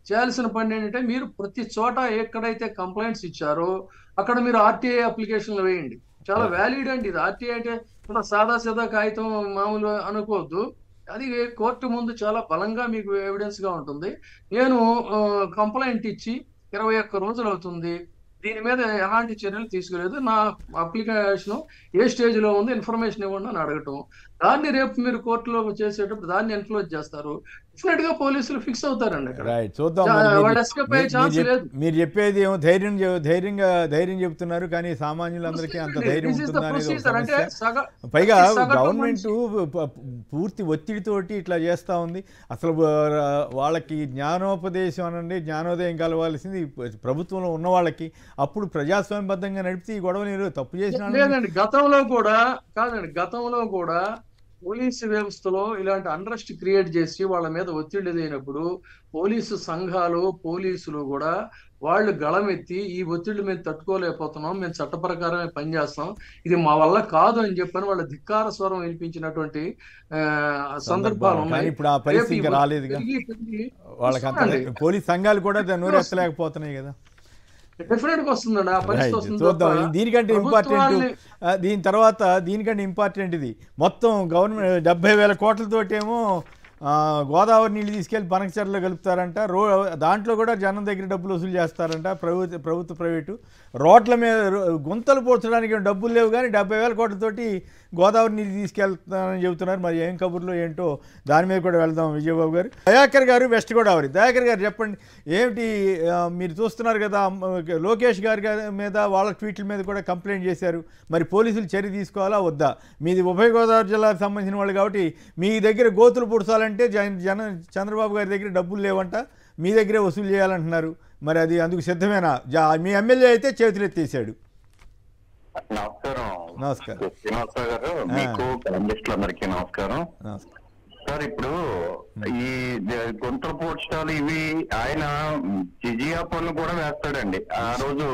చేయాల్సిన పని ఏంటంటే మీరు ప్రతి చోట ఎక్కడైతే కంప్లైంట్స్ ఇచ్చారో అక్కడ మీరు ఆర్టీఐ అప్లికేషన్లు వేయండి. చాలా వ్యాలిడ్ అండి ఇది. ఆర్టీఐ అంటే సాదా కాగితం మామూలు అనుకోవద్దు, అది కోర్టు ముందు చాలా బలంగా మీకు ఎవిడెన్స్ గా ఉంటుంది. నేను కంప్లైంట్ ఇచ్చి 21 రోజులు అవుతుంది, దీని మీద ఎలాంటి చర్యలు తీసుకోలేదు, నా అప్లికేషన్ ఏ స్టేజ్ లో ఉంది ఇన్ఫర్మేషన్ ఇవ్వండి అని అడగటం, దాన్ని రేపు మీరు కోర్టులో చేసేటప్పుడు దాన్ని ఎన్క్లోజ్ చేస్తారు. డెఫినెట్ గా పోలీసులు ఫిక్స్ అవుతారండి. మీరు చెప్పేది ఏమో ధైర్యం చెప్తున్నారు, కానీ సామాన్యులందరికీ అంత ధైర్యం ఉంటుందా అనేది. పైగా గవర్నమెంట్ పూర్తి ఒత్తిడితోటి ఇట్లా చేస్తూ ఉంది. అసలు వాళ్ళకి జ్ఞానోపదేశం అనండి, జ్ఞానోదయం కలవాల్సింది ప్రభుత్వంలో ఉన్న వాళ్ళకి. అప్పుడు ప్రజాస్వామ్యబద్ధంగా నడిపితే ఈ గొడవలు తప్పు చేసిన లేదండి. గతంలో కూడా పోలీసు వ్యవస్థలో ఇలాంటి అన్రెస్ట్ క్రియేట్ చేసి వాళ్ళ మీద ఒత్తిడి అయినప్పుడు పోలీసు సంఘాలు పోలీసులు కూడా వాళ్ళు గళమెత్తి ఈ ఒత్తిడి మేము తట్టుకోలేకపోతున్నాం, మేము చట్ట ప్రకారమే పనిచేస్తాం, ఇది మా వల్ల కాదు అని చెప్పని వాళ్ళ ధిక్కార స్వరం వినిపించినటువంటి సందర్భాలు ఉన్నాయి. ఇప్పుడు ఆ పరిస్థితి రాలేదుగా, వాళ్ళకి పోలీస్ సంఘాలు కూడా నోరు ఎత్తలేకపోతున్నాయి కదా. డెఫినెట్ గా వస్తుందండి ఆ పరిస్థితి వస్తుంది. చూద్దాం. దీనికంటే ఇంపార్టెంట్ ఇది మొత్తం గవర్నమెంట్ 70,000 కోట్లతోటేమో గోదావరి నీళ్ళు తీసుకెళ్లి పనకచెర్లలో కలుపుతారంట. దాంట్లో కూడా జనం దగ్గర డబ్బులు వసూలు చేస్తారంట. ప్రభుత్వ ప్రైవేటు రోడ్ల మీద గుంతలు పోర్చడానికి డబ్బులు లేవు, కానీ 70,000 కోట్లతోటి గోదావరి నీళ్ళు తీసుకెళ్తానని చెబుతున్నారు. మరి ఏం కబుర్లో ఏంటో దాని మీద కూడా వెళ్దాం. విజయబాబు గారు, దయాకర్ గారు, వెస్ట్ గోదావరి. దయాకర్ గారు చెప్పండి, ఏమిటి మీరు చూస్తున్నారు కదా, లోకేష్ గారి మీద వాళ్ళ ట్వీట్ల మీద కూడా కంప్లైంట్ చేశారు. మరి పోలీసులు చర్య తీసుకోవాలా వద్దా? మీది ఉభయ గోదావరి జిల్లాకు సంబంధించిన వాళ్ళు కాబట్టి మీ దగ్గర గోతులు పుడసాలంటే చంద్రబాబు గారి దగ్గర డబ్బులు లేవంట, మీ దగ్గరే వసూలు చేయాలంటున్నారు. మరి అది అందుకు సిద్ధమేనా? మీ ఎమ్మెల్యే అయితే చేతులు ఎత్తేసాడు. నమస్కారం శ్రీనివాసరావు గారు, మీకు జర్నలిస్టులందరికీ నమస్కారం. సార్, ఇప్పుడు ఈ గుంతలు పోడ్చాలు ఇవి ఆయన జిజియా పనులు కూడా వేస్తాడండి. ఆ రోజు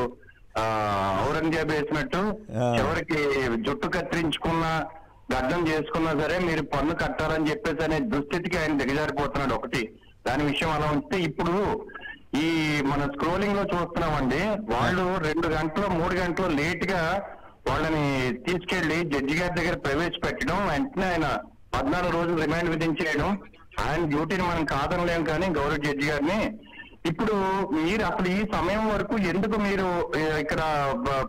ఔరంగజేబ్ వేసినట్టు చివరికి జుట్టు కత్తిరించుకున్నా గడ్డం చేసుకున్నా సరే మీరు పన్ను కట్టాలని చెప్పేసి అనే దుస్థితికి ఆయన దిగజారిపోతున్నాడు. ఒకటి దాని విషయం అలా ఉంచితే, ఇప్పుడు ఈ మన స్క్రోలింగ్ లో చూస్తున్నామండి, వాళ్ళు 2 గంటలు 3 గంటలు లేట్ గా వాళ్ళని తీసుకెళ్లి జడ్జి గారి దగ్గర ప్రవేశపెట్టడం, వెంటనే ఆయన 14 రోజులు రిమాండ్ విధించేయడం. ఆయన డ్యూటీని మనం కాదనలేం, కానీ గౌరవ జడ్జి గారిని ఇప్పుడు మీరు అసలు ఈ సమయం వరకు ఎందుకు మీరు ఇక్కడ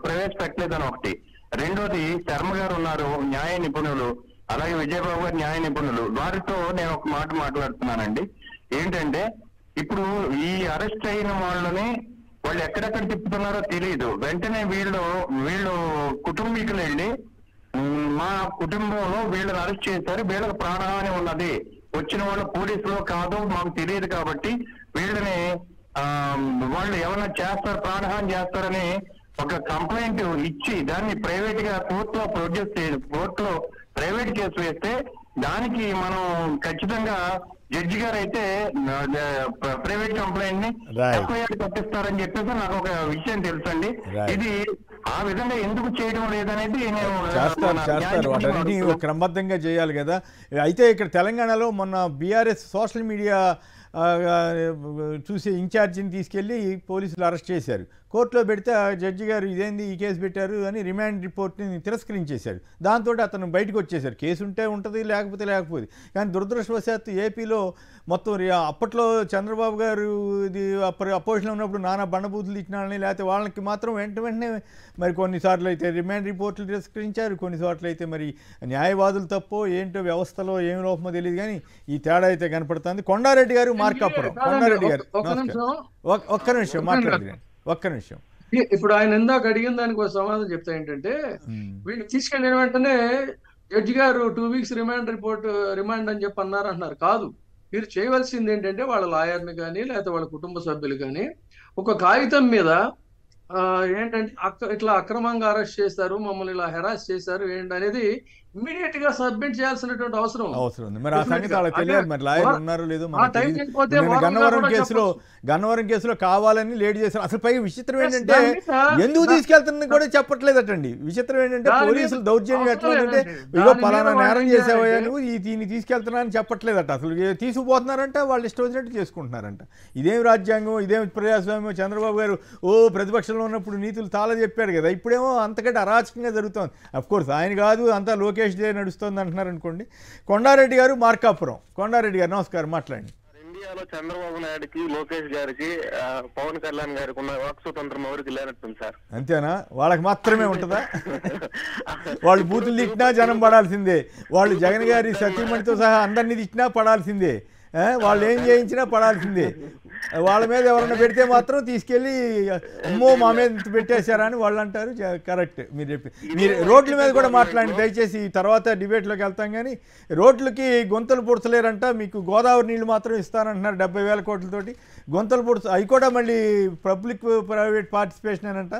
ప్రవేశపెట్టలేదని ఒకటి. రెండోది, శర్మ గారు ఉన్నారు న్యాయ నిపుణులు, అలాగే విజయబాబు గారు న్యాయ నిపుణులు, వారితో నేను ఒక మాట మాట్లాడుతున్నానండి. ఏంటంటే, ఇప్పుడు ఈ అరెస్ట్ అయిన వాళ్ళని వాళ్ళు ఎక్కడెక్కడ తిప్పుతున్నారో తెలియదు. వెంటనే వీళ్ళు కుటుంబీకులు వెళ్ళి మా కుటుంబంలో వీళ్ళని అరెస్ట్ చేశారు, వీళ్ళకి ప్రాణహాని ఉన్నది, వచ్చిన వాళ్ళు పోలీసులో కాదు మాకు తెలియదు కాబట్టి వీళ్ళని వాళ్ళు ఏమైనా చేస్తారు, ప్రాణహాని చేస్తారని ఒక కంప్లైంట్ ఇచ్చి దాన్ని ప్రైవేట్ గా కోర్టులో ప్రొడ్యూస్ చేసి కోర్టులో ప్రైవేట్ కేసు వేస్తే దానికి మనం ఖచ్చితంగా జడ్జి గారు అయితే ప్రైవేట్ కంప్లైంట్ ని ఎఫ్ఐఆర్ పట్టిస్తారని చెప్పేసి నాకు ఒక విషయం తెలుసండి. ఇది ఆ విధంగా ఎందుకు చేయడం లేదనేది క్రమబద్ధంగా చేయాలి కదా. అయితే ఇక్కడ తెలంగాణలో మొన్న బీఆర్ఎస్ సోషల్ మీడియా చూసే ఇన్ఛార్జిని తీసుకెళ్ళి పోలీసులు అరెస్ట్ చేశారు. కోర్టులో పెడితే ఆ జడ్జి గారు ఇదేంది ఈ కేసు పెట్టారు అని రిమాండ్ రిపోర్ట్ని తిరస్కరించేశారు. దాంతో అతను బయటకు వచ్చేశారు. కేసు ఉంటే ఉంటుంది, లేకపోతే. కానీ దురదృష్టవశాత్తు ఏపీలో మొత్తం అప్పట్లో చంద్రబాబు గారు ఇది అపోజిషన్లో ఉన్నప్పుడు నానా బండబూతులు ఇచ్చినాలని, లేకపోతే వాళ్ళకి మాత్రం వెంటనే మరి కొన్నిసార్లు అయితే రిమాండ్ రిపోర్ట్లు తిరస్కరించారు, కొన్నిసార్లు అయితే మరి న్యాయవాదులు తప్పో ఏంటో వ్యవస్థలో ఏం లోపమో తెలియదు. కానీ ఈ తేడా అయితే కనపడుతుంది. కొండారెడ్డి గారు మార్కాపురం. కొండారెడ్డి గారు ఒక్క నిమిషం మాట్లాడండి, ఒక్క నిమిషం. ఇప్పుడు ఆయన ఇందాక అడిగిన దానికి ఒక సమాధానం చెప్తా ఏంటంటే, వీళ్ళు తీసుకెళ్ళిన వెంటనే జడ్జి గారు 2 weeks రిమాండ్ అని చెప్పి అన్నారు. కాదు, మీరు చేయవలసింది ఏంటంటే వాళ్ళ లాయర్ని కానీ లేకపోతే వాళ్ళ కుటుంబ సభ్యులు కానీ ఒక కాగితం మీద ఏంటంటే ఇట్లా అక్రమంగా అరెస్ట్ చేశారు, మమ్మల్ని ఇలా హెరాస్ చేశారు ఏంటి అనేది ఇమ్మీడియట్ గా సబ్మిట్ చేయాల్సినటువంటి అవసరం ఉంది. మరి ఆ సంగతి వాళ్ళకి తెలియదు, మరి లాయర్ ఉన్నారో లేదో. గన్నవరం కేసులో కావాలని లేట్ చేశారు. అసలు పైగా విచిత్రం ఏంటంటే ఎందుకు తీసుకెళ్తున్నది కూడా చెప్పట్లేదటండి. విచిత్రం ఏంటంటే పోలీసులు దౌర్జన్యం ఎట్లా ఉందంటే, ఇదో పలానా నేరం చేసావయ్యా నువ్వు, దీన్ని తీసుకెళ్తున్నా అని చెప్పట్లేదట. అసలు తీసుకుపోతున్నారంట, వాళ్ళు ఇష్టం వచ్చినట్టు చేసుకుంటున్నారంట. ఇదేం రాజ్యాంగం, ఇదేం ప్రజాస్వామ్యం. చంద్రబాబు గారు ప్రతిపక్షంలో ఉన్నప్పుడు నీతులు చాలా చెప్పారు కదా, ఇప్పుడేమో అంతకంటే అరాచకంగా జరుగుతోంది. అఫ్కోర్స్ ఆయన కాదు, అంతా లోకేష్ డే నడుస్తుంది అంటున్నారు అనుకోండి. కొండారెడ్డి గారు మార్కాపురం. కొండారెడ్డి గారు నమస్కారం, మాట్లాడండి. ఇండియాలో చంద్రబాబు నాయుడుకి, లోకేష్ గారికి, పవన్ కళ్యాణ్ గారికి ఉన్న వాక్ స్వతంత్రం ఎవరికి లేనట్టుంది సార్. అంతేనా? వాళ్ళకి మాత్రమే ఉంటుందా? వాళ్ళు బూతులు తిట్టినా జనం పడాల్సిందే, వాళ్ళు జగన్ గారి సతీమణితో సహా అందరినీ తిట్టినా పడాల్సిందే, వాళ్ళు ఏం చేయించినా పడాల్సిందే. వాళ్ళ మీద ఎవరైనా పెడితే మాత్రం తీసుకెళ్ళి అమ్మో మా మీద పెట్టేశారా అని వాళ్ళు అంటారు. కరెక్ట్ మీరు చెప్పి. మీరు రోడ్ల మీద కూడా మాట్లాడండి దయచేసి, తర్వాత డిబేట్లోకి వెళ్తాం. కానీ రోడ్లకి గొంతలు పూడ్చలేరంట, మీకు గోదావరి నీళ్ళు మాత్రం ఇస్తానంటున్నారు 70,000 కోట్లతోటి. గొంతలు పూడ్చ అవి కూడా మళ్ళీ పబ్లిక్ ప్రైవేట్ పార్టిసిపేషన్ అనంట.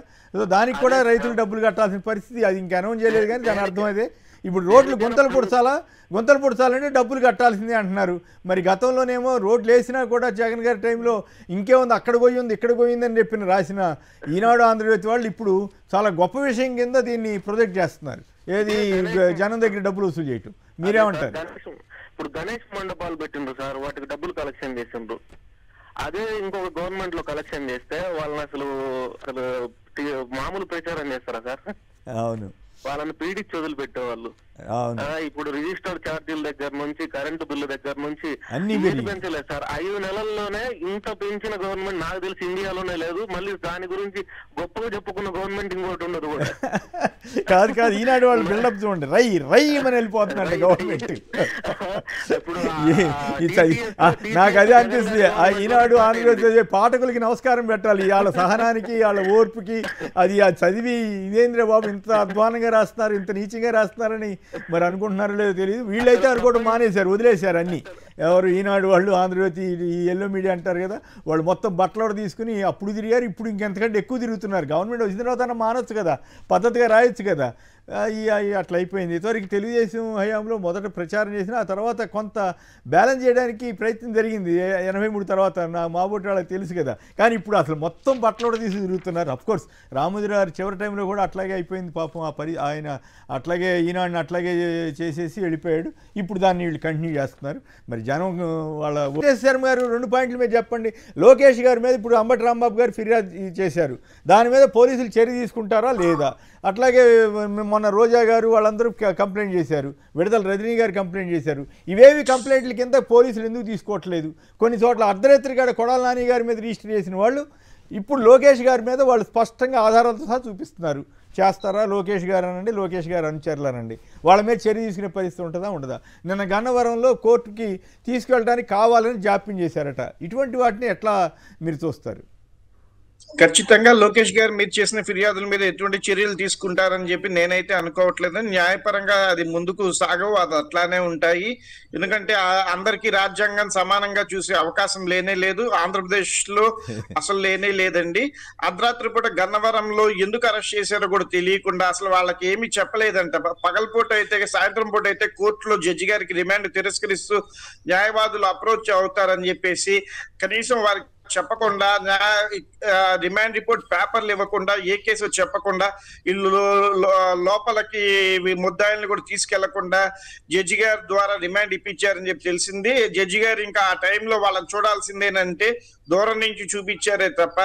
దానికి కూడా రైతులు డబ్బులు కట్టాల్సిన పరిస్థితి. అది ఇంకా అనౌన్స్ చేయలేదు, కానీ దాని అర్థం అదే. ఇప్పుడు రోడ్లు గొంతలు పొడిచాలంటే డబ్బులు కట్టాల్సిందే అంటున్నారు. మరి గతంలోనేమో రోడ్లు వేసినా కూడా జగన్ గారి టైంలో ఇంకేముంది, అక్కడ పోయింది ఇక్కడ పోయిందని చెప్పిన రాసిన ఈనాడు ఆంధ్రజ్యోతి వాళ్ళు ఇప్పుడు చాలా గొప్ప విషయం కింద దీన్ని ప్రొజెక్ట్ చేస్తున్నారు. ఏది జనం దగ్గర డబ్బులు వసూలు చేయటం. మీరేమంటారు? ఇప్పుడు గణేష్ మండపాలు పెట్టిండ్రు సార్, వాటికి డబ్బులు కలెక్షన్ చేసిండ్రు. అదే ఇంకొక గవర్నమెంట్ లో కలెక్షన్ చేస్తే వాళ్ళని అసలు మామూలు ప్రచారం చేస్తారా సార్? అవును, వాళ్ళని పీడించి వదిలిపెట్టేవాళ్ళు. ఇప్పుడు రిజిస్టర్ ఛార్జీల దగ్గర నుంచి, కరెంటు బిల్లు దగ్గర నుంచి అన్ని పెంచలేదు సార్. 5 నెలల్లోనే ఇంత పెంచిన గవర్నమెంట్ నాకు తెలిసి ఇండియాలోనే లేదు. మళ్ళీ దాని గురించి గొప్పగా చెప్పుకున్న గవర్నమెంట్ ఇంకోటి ఉండదు కూడా. కాదు, ఈనాడు వాళ్ళు బిల్డప్ చూడండి, రై అని వెళ్ళిపోతున్నట్టు గవర్నమెంట్. నాకు అదే అనిపిస్తుంది. ఈనాడు ఆంధ్రప్రదేశ్ పాఠకులకి నమస్కారం పెట్టాలి, వాళ్ళ సహనానికి, వాళ్ళ ఓర్పుకి. అది చదివి ఇదేంద్ర బాబు ఇంత అధ్వానంగా రాస్తున్నారు, ఇంత నీచంగా రాస్తున్నారని మరి అనుకుంటున్నారో లేదో తెలియదు. వీళ్ళైతే అనుకోవడం మానేశారు, వదిలేశారు అన్నీ. ఎవరు ఈనాడు వాళ్ళు, ఆంధ్రజ్యోతి, ఈ ఎల్లో మీడియా అంటారు కదా, వాళ్ళు మొత్తం బట్టలు తీసుకుని అప్పుడు తిరిగారు, ఇప్పుడు ఇంకెంతకంటే ఎక్కువ తిరుగుతున్నారు. గవర్నమెంట్ వచ్చిన తర్వాత మానొచ్చు కదా, పద్ధతిగా రాయొచ్చు కదా. అట్లా అయిపోయింది. ఇంతవరకు తెలుగుదేశం హయాంలో మొదట ప్రచారం చేసిన, ఆ తర్వాత కొంత బ్యాలెన్స్ చేయడానికి ప్రయత్నం జరిగింది 83 తర్వాత. మాబోటి వాళ్ళకి తెలుసు కదా. కానీ ఇప్పుడు అసలు మొత్తం బట్టలు తీసి తిరుగుతున్నారు. అఫ్కోర్స్ రామోజీరావు గారు చివరి టైంలో కూడా అట్లాగే అయిపోయింది పాపం. ఆయన అట్లాగే ఈనాడిని అట్లాగే చేసేసి వెళ్ళిపోయాడు. ఇప్పుడు దాన్ని వీళ్ళు కంటిన్యూ చేస్తున్నారు. మరి జనం వాళ్ళ లోకేష్ శర్మ గారు 2 పాయింట్ల మీద చెప్పండి. లోకేష్ గారి మీద ఇప్పుడు అంబటి రాంబాబు గారు ఫిర్యాదు చేశారు, దాని మీద పోలీసులు చర్య తీసుకుంటారా లేదా? అట్లాగే మొన్న రోజా గారు వాళ్ళందరూ కంప్లైంట్ చేశారు, విడుదల రజనీ గారు కంప్లైంట్ చేశారు. ఇవేవి కంప్లైంట్ల కింద పోలీసులు ఎందుకు తీసుకోవట్లేదు? కొన్ని చోట్ల అర్ధరాత్రిగాడ కొడాల నాని గారి మీద రిజిస్టర్ చేసిన వాళ్ళు ఇప్పుడు లోకేష్ గారి మీద వాళ్ళు స్పష్టంగా ఆధారాలతో సహా చూపిస్తున్నారు. చేస్తారా లోకేష్ గారు అనండి, లోకేష్ గారు అనుచరులనండి, వాళ్ళ మీద చర్య తీసుకునే పరిస్థితి ఉంటుందా ఉండదా? నిన్న గన్నవరంలో కోర్టుకి తీసుకెళ్ళడానికి కావాలని జాప్యం చేశారట. ఇటువంటి వాటిని ఎట్లా మీరు చూస్తారు? ఖచ్చితంగా లోకేష్ గారు మీరు చేసిన ఫిర్యాదుల మీద ఎటువంటి చర్యలు తీసుకుంటారని చెప్పి నేనైతే అనుకోవట్లేదు. న్యాయపరంగా అది ముందుకు సాగవు, అది అట్లానే ఉంటాయి. ఎందుకంటే అందరికీ రాజ్యాంగం సమానంగా చూసే అవకాశం లేనే లేదు, ఆంధ్రప్రదేశ్ లో అసలు లేనే లేదండి. అర్ధరాత్రి పూట గన్నవరంలో ఎందుకు అరెస్ట్ చేశారో కూడా తెలియకుండా అసలు వాళ్ళకి ఏమీ చెప్పలేదంట. పగలపూట అయితే, సాయంత్రం పూట అయితే కోర్టులో జడ్జి గారికి రిమాండ్ తిరస్కరిస్తూ న్యాయవాదులు అప్రోచ్ అవుతారని చెప్పేసి కనీసం వారికి చెప్పకుండా రిమాండ్ రిపోర్ట్ పేపర్లు ఇవ్వకుండా ఏ కేసు చెప్పకుండా ఇల్లు లోపలికి ముద్దాయిల్ని కూడా తీసుకెళ్లకుండా జడ్జి గారి ద్వారా రిమాండ్ ఇప్పించారని చెప్పి తెలిసింది. జడ్జి గారు ఇంకా ఆ టైంలో వాళ్ళని చూడాల్సిందేనంటే దూరం నుంచి చూపించారే తప్ప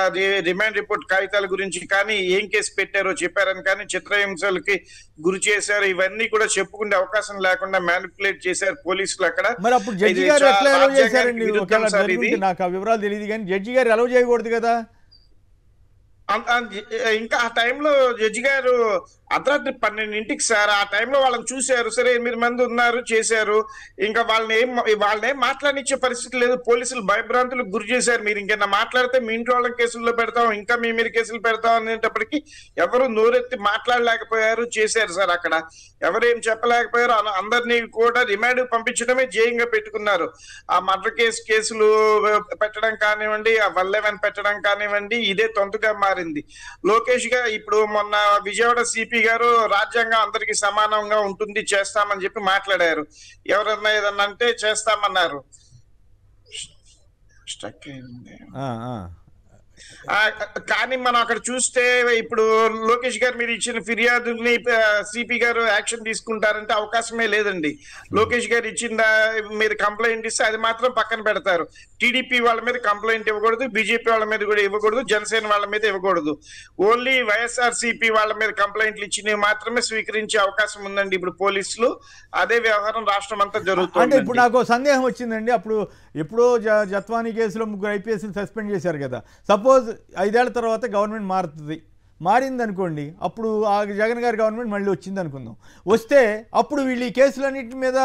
రిమాండ్ రిపోర్ట్ కాగితాల గురించి కానీ ఏం కేసు పెట్టారో చెప్పారని కానీ చిత్రహింసలకి గురి చేశారు ఇవన్నీ కూడా చెప్పుకునే అవకాశం లేకుండా మ్యానిపులేట్ చేశారు పోలీసులు అక్కడ. మరి అప్పుడు జడ్జి గారు ఎట్లా అలౌ చేశారండి? నాకు ఆ వివరాలు తెలియదు కానీ జడ్జి గారు అలౌ చేయకూడదు కదా. ఇంకా ఆ టైంలో జడ్జి గారు అర్ధరాత్రి 12ంటికి సార్ ఆ టైంలో వాళ్ళని చూశారు. సరే 8 మంది ఉన్నారు చేశారు. ఇంకా వాళ్ళని ఏం మాట్లాడినిచ్చే పరిస్థితి లేదు. పోలీసులు భయభ్రాంతులకు గురి చేశారు. మీరు ఇంకేనా మాట్లాడితే మీ ఇంట్లో వాళ్ళని కేసుల్లో పెడతాం, ఇంకా మీ మీద కేసులు పెడతాం అనేటప్పటికీ ఎవరు నోరెత్తి మాట్లాడలేకపోయారు. చేశారు సార్ అక్కడ ఎవరేం చెప్పలేకపోయారు. అందరినీ కూడా రిమాండ్ పంపించడమే జేయంగా పెట్టుకున్నారు. ఆ మర్డర్ కేసులు పెట్టడం కానివ్వండి, ఆ 111 పెట్టడం కానివ్వండి, ఇదే తొంతుగా మారింది. లోకేష్ గా ఇప్పుడు మొన్న విజయవాడ సిపి గారు రాజ్యాంగం అందరికి సమానంగా ఉంటుంది చేస్తామని చెప్పి మాట్లాడారు. ఎవరన్నా ఏదన్నా అంటే చేస్తామన్నారు. స్ట్రక్ అయింది. కానీ మనం అక్కడ చూస్తే ఇప్పుడు లోకేష్ గారు మీరు ఇచ్చిన ఫిర్యాదుని సిపి గారు యాక్షన్ తీసుకుంటారంటే అవకాశమే లేదండి. లోకేష్ గారు ఇచ్చిన మీరు కంప్లైంట్ ఇస్తే అది మాత్రం పక్కన పెడతారు. టీడీపీ వాళ్ళ మీద కంప్లైంట్ ఇవ్వకూడదు, బీజేపీ వాళ్ళ మీద కూడా ఇవ్వకూడదు, జనసేన వాళ్ళ మీద ఇవ్వకూడదు. ఓన్లీ వైఎస్ఆర్సీపీ వాళ్ళ మీద కంప్లైంట్లు ఇచ్చినవి మాత్రమే స్వీకరించే అవకాశం ఉందండి ఇప్పుడు పోలీసులు. అదే వ్యవహారం రాష్ట్రం అంతా జరుగుతుంది. అంటే ఇప్పుడు నాకు సందేహం వచ్చిందండి. అప్పుడు ఎప్పుడో జత్వానీ కేసులో 3 IPSని సస్పెండ్ చేశారు కదా. సపోజ్ 5 ఏళ్ల తర్వాత గవర్నమెంట్ మారుతుంది, మారింది అనుకోండి, అప్పుడు ఆ జగన్ గారి గవర్నమెంట్ మళ్ళీ వచ్చింది అనుకుందాం. వస్తే అప్పుడు వీళ్ళు ఈ కేసులన్నింటి మీద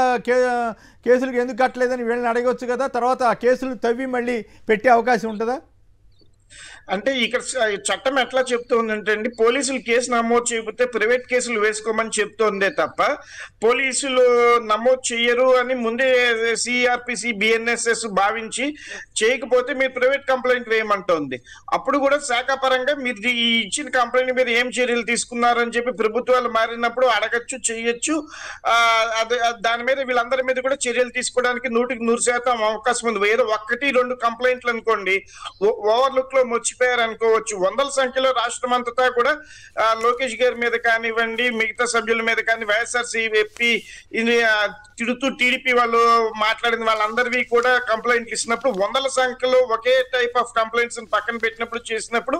కేసులకు ఎందుకు కట్టలేదని వీళ్ళని అడగవచ్చు కదా. తర్వాత ఆ కేసులు తవ్వి మళ్ళీ పెట్టే అవకాశం ఉంటుందా? అంటే ఇక్కడ చట్టం ఎట్లా చెప్తోందంటే అండి, పోలీసులు కేసు నమోదు చేయకపోతే ప్రైవేట్ కేసులు వేసుకోమని చెప్తోందే తప్ప పోలీసులు నమోదు చేయరు అని ముందే సిఆర్పిసి బిఎన్ఎస్ఎస్ భావించి చేయకపోతే మీరు ప్రైవేట్ కంప్లైంట్ వేయమంటోంది. అప్పుడు కూడా శాఖాపరంగా మీరు ఈ ఇచ్చిన కంప్లైంట్ మీద ఏం చర్యలు తీసుకున్నారని చెప్పి ప్రభుత్వాలు మారినప్పుడు అడగచ్చు, చేయొచ్చు. దాని మీద వీళ్ళందరి మీద కూడా చర్యలు తీసుకోవడానికి 100% అవకాశం ఉంది. ఏదో 1-2 కంప్లైంట్లు అనుకోండి ఓవర్లుక్ లో మర్చిపోయారు అనుకోవచ్చు. వందల సంఖ్యలో రాష్ట్రం అంతటా కూడా లోకేష్ గారి మీద కానివ్వండి, మిగతా సభ్యుల మీద కానీ, వైఎస్ఆర్సీపీ తిడుతూ టీడీపీ వాళ్ళు మాట్లాడిన వాళ్ళందరివి కూడా కంప్లైంట్లు ఇచ్చినప్పుడు వందల సంఖ్యలో ఒకే టైప్ ఆఫ్ కంప్లైంట్స్ పక్కన పెట్టినప్పుడు చేసినప్పుడు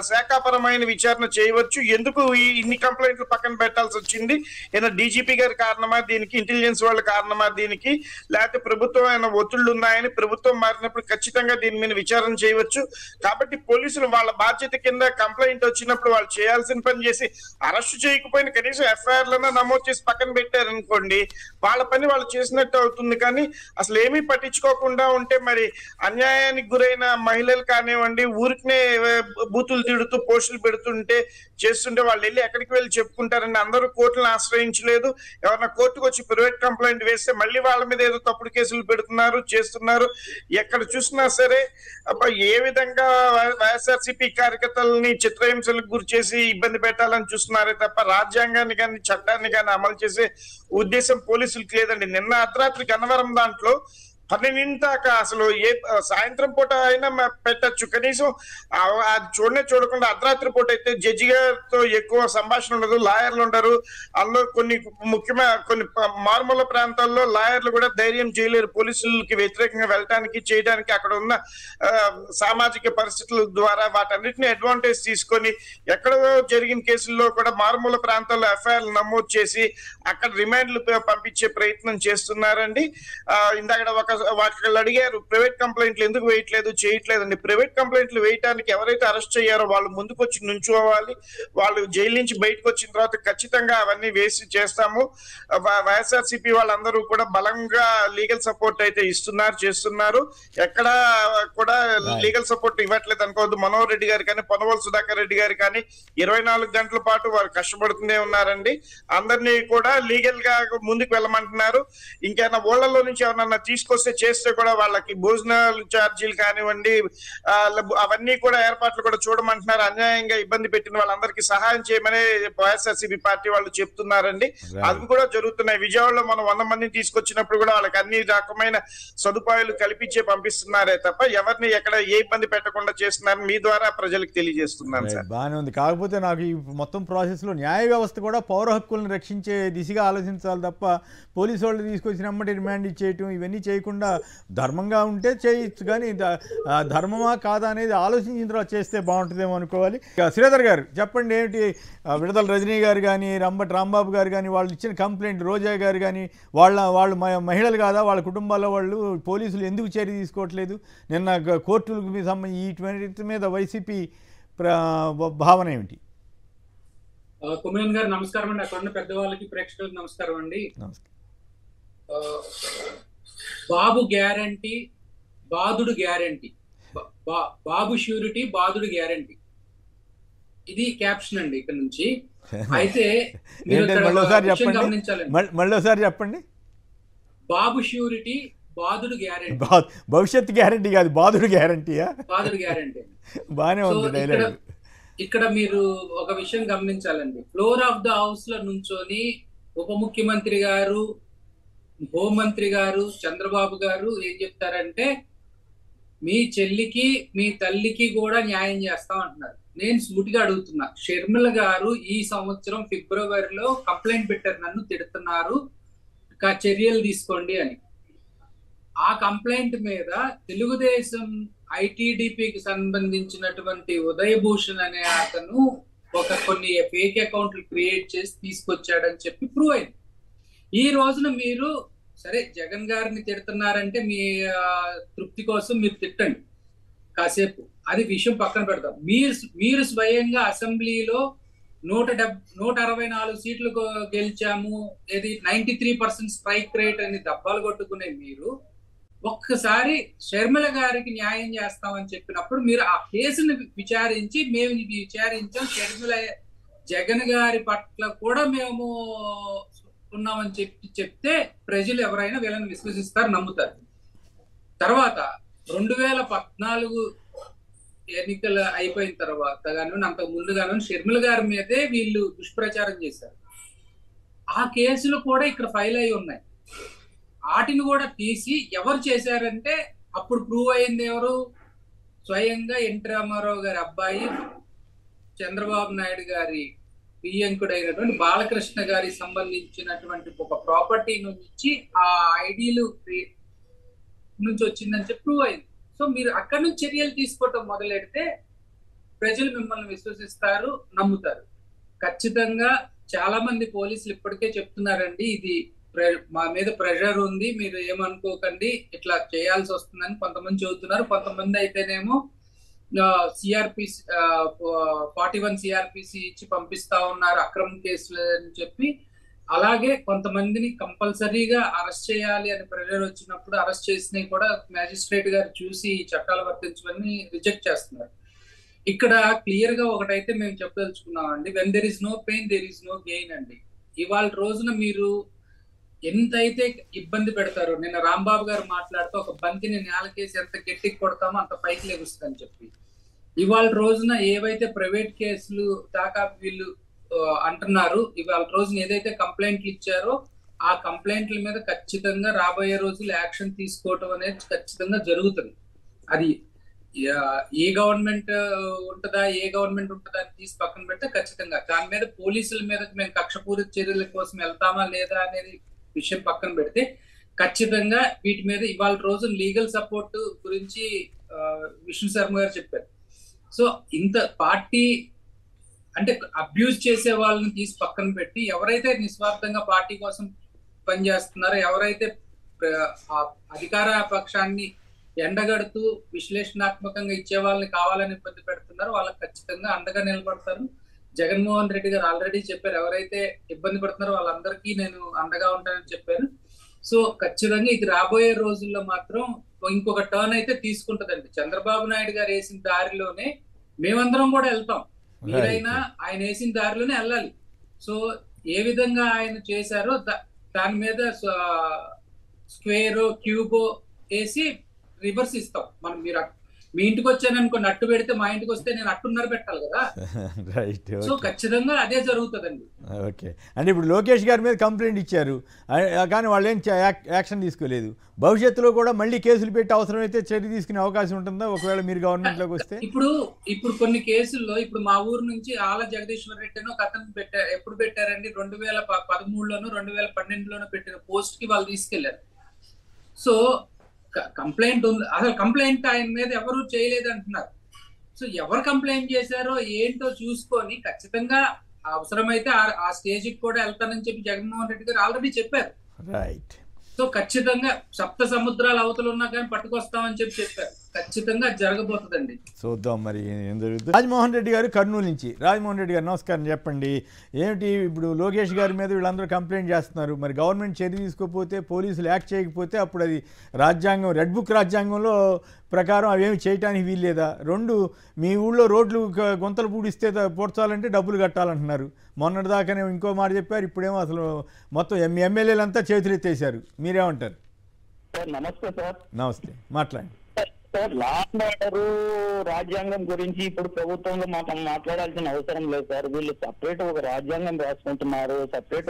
శాఖాపరమైన విచారణ చేయవచ్చు. ఎందుకు ఇన్ని కంప్లైంట్లు పక్కన పెట్టాల్సి వచ్చింది? ఏదైనా డీజీపీ గారి కారణమా దీనికి, ఇంటెలిజెన్స్ వాళ్ళ కారణమా దీనికి, లేకపోతే ప్రభుత్వం ఏమైనా ఒత్తిళ్లు ఉన్నాయని ప్రభుత్వం మారినప్పుడు ఖచ్చితంగా దీని మీద విచారణ చేయవచ్చు. కాబట్టి పోలీసులు వాళ్ళ బాధ్యత కింద కంప్లైంట్ వచ్చినప్పుడు వాళ్ళు చేయాల్సిన పని చేసి అరెస్ట్ చేయకపోయినా కనీసం ఎఫ్ఐఆర్లన్నా నమోదు చేసి పక్కన పెట్టారనుకోండి, వాళ్ళ పని వాళ్ళు చేసినట్టు అవుతుంది. కానీ అసలు ఏమీ పట్టించుకోకుండా ఉంటే మరి అన్యాయానికి గురైన మహిళలు కానివ్వండి, ఊరికినే బూతులు తిడుతూ పోస్టులు పెడుతుంటే చేస్తుంటే వాళ్ళు ఎక్కడికి వెళ్ళి చెప్పుకుంటారండి? అందరూ కోర్టులను ఆశ్రయించలేదు. ఎవరన్నా కోర్టుకు వచ్చి ప్రైవేట్ కంప్లైంట్ వేస్తే మళ్ళీ వాళ్ళ మీద ఏదో తప్పుడు కేసులు పెడుతున్నారు, చేస్తున్నారు. ఎక్కడ చూసినా సరే ఏ విధంగా వైఎస్ఆర్సీపీ కార్యకర్తలని చిత్రహింసలకు గురి చేసి ఇబ్బంది పెట్టాలని చూస్తున్నారే తప్ప రాజ్యాంగాన్ని కానీ చట్టాన్ని కానీ అమలు చేసే ఉద్దేశం పోలీసులకు లేదండి. నిన్న అర్ధరాత్రి గన్నవరం దాంట్లో 12 దాకా అసలు సాయంత్రం పూట అయినా పెట్టచ్చు, కనీసం అది చూడకుండా అర్ధరాత్రి పూట అయితే జడ్జి గారితో ఎక్కువ సంభాషణ ఉండదు, లాయర్లు ఉండరు. అందులో కొన్ని మారుమూల ప్రాంతాల్లో లాయర్లు కూడా ధైర్యం చేయలేరు పోలీసులకి వ్యతిరేకంగా వెళ్ళటానికి చేయడానికి. అక్కడ ఉన్న సామాజిక పరిస్థితుల ద్వారా వాటన్నిటిని అడ్వాంటేజ్ తీసుకొని ఎక్కడో జరిగిన కేసుల్లో కూడా మారుమూల ప్రాంతాల్లో ఎఫ్ఐఆర్లు నమోదు చేసి అక్కడ రిమాండ్లు పంపించే ప్రయత్నం చేస్తున్నారండి. ఇందాక వాళ్ళు అడిగారు ప్రైవేట్ కంప్లైంట్లు ఎందుకు వేయట్లేదు, చేయట్లేదండి. ప్రైవేట్ కంప్లైంట్లు వేయడానికి ఎవరైతే అరెస్ట్ అయ్యారో వాళ్ళు ముందుకు వచ్చి నుంచోవాలి. వాళ్ళు జైలు నుంచి బయటకు వచ్చిన తర్వాత ఖచ్చితంగా అవన్నీ వేసి చేస్తాము. వైఎస్ఆర్సీపీ వాళ్ళందరూ కూడా బలంగా లీగల్ సపోర్ట్ అయితే చేస్తున్నారు. ఎక్కడ కూడా లీగల్ సపోర్ట్ ఇవ్వట్లేదు అనుకోవద్దు. మనోహర్ రెడ్డి గారు కానీ, పొన్నవోలు సుధాకర్ రెడ్డి గారు కానీ 24 గంటల పాటు వారు కష్టపడుతూనే ఉన్నారండి. అందరినీ కూడా లీగల్ గా ముందుకు వెళ్ళమంటున్నారు. ఇంకేమైనా ఊళ్ళలో నుంచి ఎవరన్నా తీసుకొస్తే చేస్తే కూడా వాళ్ళకి భోజనాలు ఛార్జీలు కానివ్వండి, అవన్నీ కూడా ఏర్పాట్లు కూడా చూడమంటున్నారు. అన్యాయంగా ఇబ్బంది పెట్టిన వాళ్ళందరికీ సహాయం చేయమని వైఎస్ఆర్సీపీ పార్టీ వాళ్ళు చెప్తున్నారండి. అవి కూడా జరుగుతున్నాయి. విజయవాడలో మనం 100 మందిని తీసుకొచ్చినప్పుడు కూడా వాళ్ళకి అన్ని రకమైన సదుపాయాలు కల్పించే పంపిస్తున్నారే తప్ప ఎవరిని ఎక్కడ ఏ ఇబ్బంది పెట్టకుండా చేస్తున్నారని మీ ద్వారా ప్రజలకు తెలియజేస్తున్నాను సార్. బాగానే ఉంది. కాకపోతే నాకు ఈ మొత్తం ప్రాసెస్లో న్యాయ వ్యవస్థ కూడా పౌర హక్కులను రక్షించే దిశగా ఆలోచించాలి తప్ప పోలీసు వాళ్ళు తీసుకొచ్చినమ్మటి రిమాండ్ ఇచ్చేయటం ఇవన్నీ చేయకుండా ధర్మంగా ఉంటే చేయొచ్చు, కానీ ధర్మమా కాదా అనేది ఆలోచించిన తర్వాత చేస్తే బాగుంటుందేమో అనుకోవాలి. శ్రీధర్ గారు చెప్పండి, ఏమిటి విడుదల రజనీ గారు కానీ రంబటి రాంబాబు గారు కానీ వాళ్ళు ఇచ్చిన కంప్లైంట్, రోజా గారు కానీ వాళ్ళు మహిళలు కాదా, వాళ్ళ కుటుంబాల్లో వాళ్ళు పోలీసులు ఎందుకు చర్య తీసుకోవట్లేదు? నిన్న కోర్టులకు సంబంధించి ఇటువంటి మీద వైసీపీ భావన ఏమిటి? కుమేన్ గారు నమస్కారం అండి. అక్కడ ఉన్న పెద్దవాళ్ళకి ప్రేక్షకులకు నమస్కారం అండి. బాబు గ్యారంటీ, బాధుడు గ్యారంటీ, బాబు ష్యూరిటీ, బాధుడు గ్యారంటీ, ఇది క్యాప్షన్ అండి ఇక్కడ నుంచి. అయితే మళ్ళీసారి చెప్పండి. బాబు ష్యూరిటీ, బాధుడు గ్యారంటీ. భవిష్యత్ గ్యారంటీ కాదు, బాధుడు గ్యారంటీయా? బాధుడు గ్యారంటీ బానే ఉంది డైలాగ్. ఇక్కడ మీరు ఒక విషయం గమనించాలండి. ఫ్లోర్ ఆఫ్ ద హౌస్ లో నుంచొని ఉప ముఖ్యమంత్రి గారు, హోంమంత్రి గారు, చంద్రబాబు గారు ఏం చెప్తారంటే మీ చెల్లికి మీ తల్లికి కూడా న్యాయం చేస్తాం అంటున్నారు. నేను సూటిగా అడుగుతున్నా, షర్మిల గారు ఈ సంవత్సరం ఫిబ్రవరిలో కంప్లైంట్ పెట్టారు, నన్ను తిడుతున్నారు, చర్యలు తీసుకోండి అని. ఆ కంప్లైంట్ మీద తెలుగుదేశం ఐటీడీపీకి సంబంధించినటువంటి ఉదయభూషణ్ అనే అతను కొన్ని ఫేక్ అకౌంట్లు క్రియేట్ చేసి తీసుకొచ్చాడని చెప్పి ప్రూవ్ అయింది. ఈ రోజున మీరు సరే జగన్ గారిని తిడుతున్నారంటే మీ తృప్తి కోసం మీరు తిట్టండి కాసేపు, అది విషయం పక్కన పెడతాం. మీరు స్వయంగా అసెంబ్లీలో 164 సీట్లు గెలిచాము, ఏది 93% స్ట్రైక్ రేట్ అని దబ్బాలు కొట్టుకునే మీరు ఒక్కసారి షర్మిల గారికి న్యాయం చేస్తామని చెప్పినప్పుడు మీరు ఆ కేసును విచారించి మేము ఇది విచారించాం, షర్మిల జగన్ గారి పట్ల కూడా మేము ఉన్నామని చెప్తే ప్రజలు ఎవరైనా వీళ్ళని విశ్వసిస్తారు, నమ్ముతారు. తర్వాత 2014 ఎన్నికలు అయిపోయిన తర్వాత కానీ అంతకు ముందు కానీ షర్మిల గారి మీదే వీళ్ళు దుష్ప్రచారం చేశారు. ఆ కేసులు కూడా ఇక్కడ ఫైల్ అయి ఉన్నాయి. వాటిని కూడా తీసి ఎవరు చేశారంటే అప్పుడు ప్రూవ్ అయింది ఎవరు? స్వయంగా ఎన్టీ రామారావు గారి అబ్బాయి, చంద్రబాబు నాయుడు గారి బియ్యంకుడైనటువంటి బాలకృష్ణ గారికి సంబంధించినటువంటి ఒక ప్రాపర్టీ నుంచి ఆ ఐడీలు నుంచి వచ్చిందని చెప్పి ప్రూవ్ అయింది. సో మీరు అక్కడి నుంచి చర్యలు తీసుకోవటం మొదలెడితే ప్రజలు మిమ్మల్ని విశ్వసిస్తారు, నమ్ముతారు. ఖచ్చితంగా చాలా మంది పోలీసులు ఇప్పటికే చెప్తున్నారండి, ఇది మా మీద ప్రెషర్ ఉంది, మీరు ఏమనుకోకండి, ఇట్లా చేయాల్సి వస్తుందని కొంతమంది చెబుతున్నారు. కొంతమంది అయితేనేమో సిఆర్పిసి 41 సిఆర్పిసి ఇచ్చి పంపిస్తా ఉన్నారు అక్రమ కేసులు అని చెప్పి. అలాగే కొంతమందిని కంపల్సరీగా అరెస్ట్ చేయాలి అని ప్రెషర్ వచ్చినప్పుడు అరెస్ట్ చేసినవి కూడా మ్యాజిస్ట్రేట్ గారు చూసి చట్టాలు వర్తించమని రిజెక్ట్ చేస్తున్నారు. ఇక్కడ క్లియర్ గా ఒకటైతే మేము చెప్పదలుచుకున్నామండి, when there is no pain there is no gain అండి. ఇవాళ రోజున మీరు ఎంతైతే ఇబ్బంది పెడతారో, నిన్న రాంబాబు గారు మాట్లాడుతూ ఒక బంతిని నేలకేసి ఎంత గట్టికి కొడతామో అంత పైకి లెగుస్తుందని చెప్పి, ఇవాళ రోజున ఏవైతే ప్రైవేట్ కేసులు దాకా వీళ్ళు అంటున్నారు, ఇవాళ రోజున ఏదైతే కంప్లైంట్లు ఇచ్చారో ఆ కంప్లైంట్ల మీద ఖచ్చితంగా రాబోయే రోజులు యాక్షన్ తీసుకోవటం అనేది ఖచ్చితంగా జరుగుతుంది. అది ఏ గవర్నమెంట్ ఉంటుందా అని తీసి పక్కన పెడితే ఖచ్చితంగా దాని మీద పోలీసుల మీద మేము కక్షపూరిత చర్యల కోసం వెళ్తామా లేదా అనేది విషయం పక్కన పెడితే ఖచ్చితంగా వీటి మీద ఇవాళ రోజు లీగల్ సపోర్ట్ గురించి విష్ణు శర్మ గారు చెప్పారు. సో ఇంత పార్టీ అంటే అబ్యూజ్ చేసే వాళ్ళని తీసి పక్కన పెట్టి ఎవరైతే నిస్వార్థంగా పార్టీ కోసం పనిచేస్తున్నారో, ఎవరైతే అధికార పక్షాన్ని ఎండగడుతూ విశ్లేషణాత్మకంగా ఇచ్చే వాళ్ళని కావాలని ఇబ్బంది పెడుతున్నారో వాళ్ళకి ఖచ్చితంగా అండగా నిలబడతారు. జగన్మోహన్ రెడ్డి గారు ఆల్రెడీ చెప్పారు, ఎవరైతే ఇబ్బంది పడుతున్నారో వాళ్ళందరికీ నేను అండగా ఉంటానని చెప్పారు. సో ఖచ్చితంగా ఇది రాబోయే రోజుల్లో మాత్రం ఇంకొక టర్న్ అయితే తీసుకుంటదండి. చంద్రబాబు నాయుడు గారు వేసిన దారిలోనే మేమందరం కూడా వెళ్తాం, మీరైనా ఆయన వేసిన దారిలోనే వెళ్ళాలి. సో ఏ విధంగా ఆయన చేశారో దాని మీద స్క్వేరో క్యూబో వేసి రివర్స్ ఇస్తాం. మనం మీరు మీ ఇంటికి వచ్చాను అనుకోండి, అట్టు పెడితే మా ఇంటికి వస్తే నేను 8:30 పెట్టాలి కదా. రైట్. సో ఖచ్చితంగా అదే జరుగుతుందండి. ఓకే. అంటే ఇప్పుడు లోకేష్ గారి మీద కంప్లైంట్ ఇచ్చారు, కానీ వాళ్ళు ఏం యాక్షన్ తీసుకోలేదు. భవిష్యత్తులో కూడా మళ్ళీ కేసులు పెట్టి అవసరమైతే చర్య తీసుకునే అవకాశం ఉంటుందా ఒకవేళ మీరు గవర్నమెంట్లోకి వస్తే? ఇప్పుడు కొన్ని కేసుల్లో ఇప్పుడు మా ఊరు నుంచి ఆల జగదీశ్వర్ రెడ్డి అని ఒక అతను పెట్టారు. ఎప్పుడు పెట్టారండి? 2013లోనో 2012లోనో పెట్టిన పోస్ట్ కి వాళ్ళు తీసుకెళ్లారు. సో కంప్లైంట్ ఉంది, అసలు కంప్లైంట్ ఆయన మీద ఎవరు చేయలేదు అంటున్నారు. సో ఎవరు కంప్లైంట్ చేశారో ఏంటో చూసుకొని ఖచ్చితంగా అవసరమైతే ఆ స్టేజ్కి కూడా వెళ్తానని చెప్పి జగన్మోహన్ రెడ్డి గారు ఆల్రెడీ చెప్పారు. రైట్. సో ఖచ్చితంగా సప్త సముద్రాల అవతలు ఉన్నా కానీ పట్టుకొస్తామని చెప్పారు. ఖచ్చితంగా జరగబోతుందండి. చూద్దాం మరి ఏం జరుగుతుంది. రాజమోహన్ రెడ్డి గారు కర్నూలు నుంచి. రాజమోహన్ రెడ్డి గారు నమస్కారం, చెప్పండి ఏమిటి ఇప్పుడు లోకేష్ గారి మీద వీళ్ళందరూ కంప్లైంట్ చేస్తున్నారు, మరి గవర్నమెంట్ చర్య తీసుకోకపోతే, పోలీసులు యాక్ట్ చేయకపోతే అప్పుడు అది రాజ్యాంగం, రెడ్ బుక్ రాజ్యాంగంలో ప్రకారం అవేమి చేయడానికి వీల్లేదా? 2 మీ ఊళ్ళో రోడ్లు గుంతలు పూడిస్తే పూడ్చాలంటే డబ్బులు కట్టాలంటున్నారు. మొన్నటిదాకానే ఇంకో మాట చెప్పారు, ఇప్పుడేమో అసలు మొత్తం ఎమ్మెల్యేలంతా చేతులు ఎత్తేసారు. మీరేమంటారు? నమస్తే సార్. నమస్తే, మాట్లాడండి సార్. లా అండ్ ఆర్డర్ రాజ్యాంగం గురించి ఇప్పుడు ప్రభుత్వంలో మాట్లాడాల్సిన అవసరం లేదు సార్. వీళ్ళు సపరేట్ ఒక రాజ్యాంగం రాసుకుంటున్నారు, సపరేట్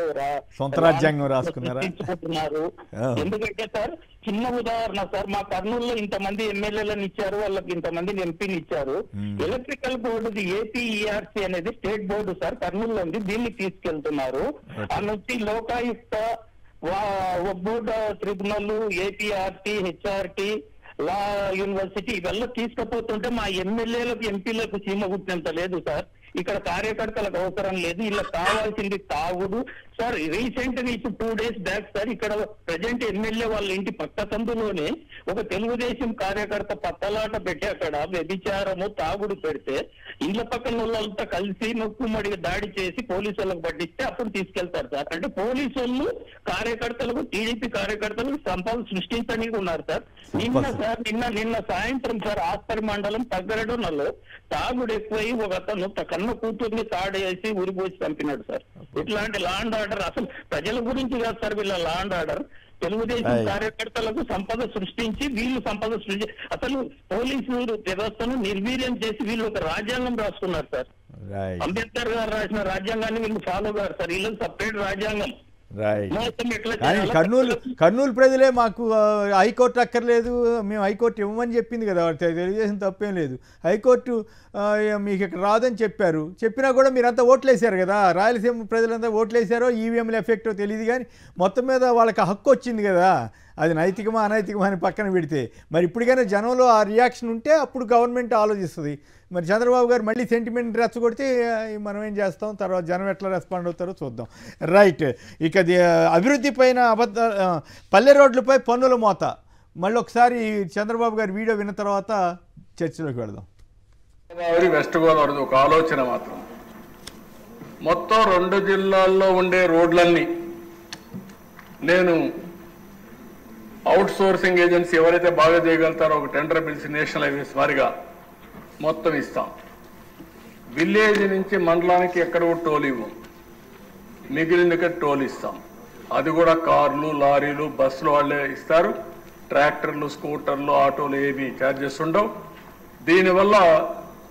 సొంత రాజ్యాంగం రాసుకుంటున్నారు. ఎందుకంటే సార్ చిన్న ఉదాహరణ సార్, మా కర్నూలులో ఇంతమంది ఎమ్మెల్యేలను ఇచ్చారు, వాళ్ళకి ఇంతమంది ఎంపీని ఇచ్చారు. ఎలక్ట్రికల్ బోర్డు ఏపీఈఆర్సీ అనేది స్టేట్ బోర్డు సార్, కర్నూలులో ఉంది. దీన్ని తీసుకెళ్తున్నారు. ఆ నుంచి Lokayukta, board tribunal, APRT, HRT, law university ఇవన్నీ తీసుకుపోతుంటే మా ఎమ్మెల్యేలకు, ఎంపీలకు చీమ గుర్తింత లేదు సార్. ఇక్కడ కార్యకర్తలకు అవసరం లేదు, ఇలా కావాల్సింది తాగుడు సార్. రీసెంట్ గా ఇప్పుడు 2 days బ్యాక్ సార్, ఇక్కడ ప్రజెంట్ ఎమ్మెల్యే వాళ్ళ ఇంటి పక్క సందులోనే ఒక తెలుగుదేశం కార్యకర్త పత్తలాట పెట్టి అక్కడ వ్యభిచారము, తాగుడు పెడితే ఇండ్ల పక్కన వాళ్ళంతా కలిసి మొక్కుమడిగా దాడి చేసి పోలీసు వాళ్ళకు పట్టిస్తే అప్పుడు తీసుకెళ్తారు సార్. అంటే పోలీసు వాళ్ళు కార్యకర్తలకు, టీడీపీ కార్యకర్తలకు సంపద సృష్టించడానికి ఉన్నారు సార్. నిన్న సాయంత్రం సార్ ఆస్పరి మండలం తగ్గరడోనలో తాగుడు ఎక్కువై ఒక అతను కన్న కూతుర్ని తాడేసి ఉరిపోసి చంపినాడు సార్. ఇట్లాంటి లా అండ్ ఆర్డర్ అసలు ప్రజల గురించి కాదు సార్ వీళ్ళ లా అండ్ ఆర్డర్. తెలుగుదేశం కార్యకర్తలకు సంపద సృష్టించి వీళ్ళు సంపద సృష్టి, అసలు పోలీసు వ్యవస్థను నిర్వీర్యం చేసి వీళ్ళు ఒక రాజ్యాంగం రాసుకున్నారు సార్. అంబేద్కర్ గారు రాసిన రాజ్యాంగాన్ని వీళ్ళు ఫాలో గారు సార్. వీళ్ళకి సపరేట్ రాజ్యాంగం. కానీ కర్నూలు ప్రజలే మాకు హైకోర్టు అక్కర్లేదు, మేము హైకోర్టు ఇవ్వమని చెప్పింది కదా, తెలియజేసిన తప్పేం లేదు. హైకోర్టు మీకు ఇక్కడ రాదని చెప్పినా కూడా మీరంతా ఓట్లేసారు కదా, రాయలసీమ ప్రజలంతా ఓట్లేసారో ఈవీఎంల ఎఫెక్టో తెలియదు, కానీ మొత్తం మీద వాళ్ళకి హక్కు వచ్చింది కదా. అది నైతికమా అనైతికమా అని పక్కన పెడితే మరి ఇప్పటికైనా జనంలో ఆ రియాక్షన్ ఉంటే అప్పుడు గవర్నమెంట్ ఆలోచిస్తుంది. మరి చంద్రబాబు గారు మళ్ళీ సెంటిమెంట్ రెచ్చగొడితే మనం ఏం చేస్తాం, తర్వాత జనం ఎట్లా రెస్పాండ్ అవుతారో చూద్దాం. రైట్. ఇక అభివృద్ధి పైన పల్లె రోడ్లపై పన్నుల మోత, మళ్ళీ ఒకసారి చంద్రబాబు గారి వీడియో విన్న తర్వాత చర్చలోకి వెళదాం. వెస్ట్ గోదావరి ఒక ఆలోచన మాత్రం, మొత్తం 2 జిల్లాల్లో ఉండే రోడ్లన్నీ నేను అవుట్ సోర్సింగ్ ఏజెన్సీ ఎవరైతే బాగా చేయగలుగుతారో ఒక టెండర్ పిలిచి నేషనల్ హైవేస్ వారిగా మొత్తం ఇస్తాం. విలేజ్ నుంచి మండలానికి ఎక్కడ కూడా టోల్ ఇవ్వం, మిగిలిన టోల్ ఇస్తాం. అది కూడా కార్లు, లారీలు, బస్సులు వాళ్ళే ఇస్తారు. ట్రాక్టర్లు, స్కూటర్లు, ఆటోలు ఏవి ఛార్జెస్ ఉండవు. దీనివల్ల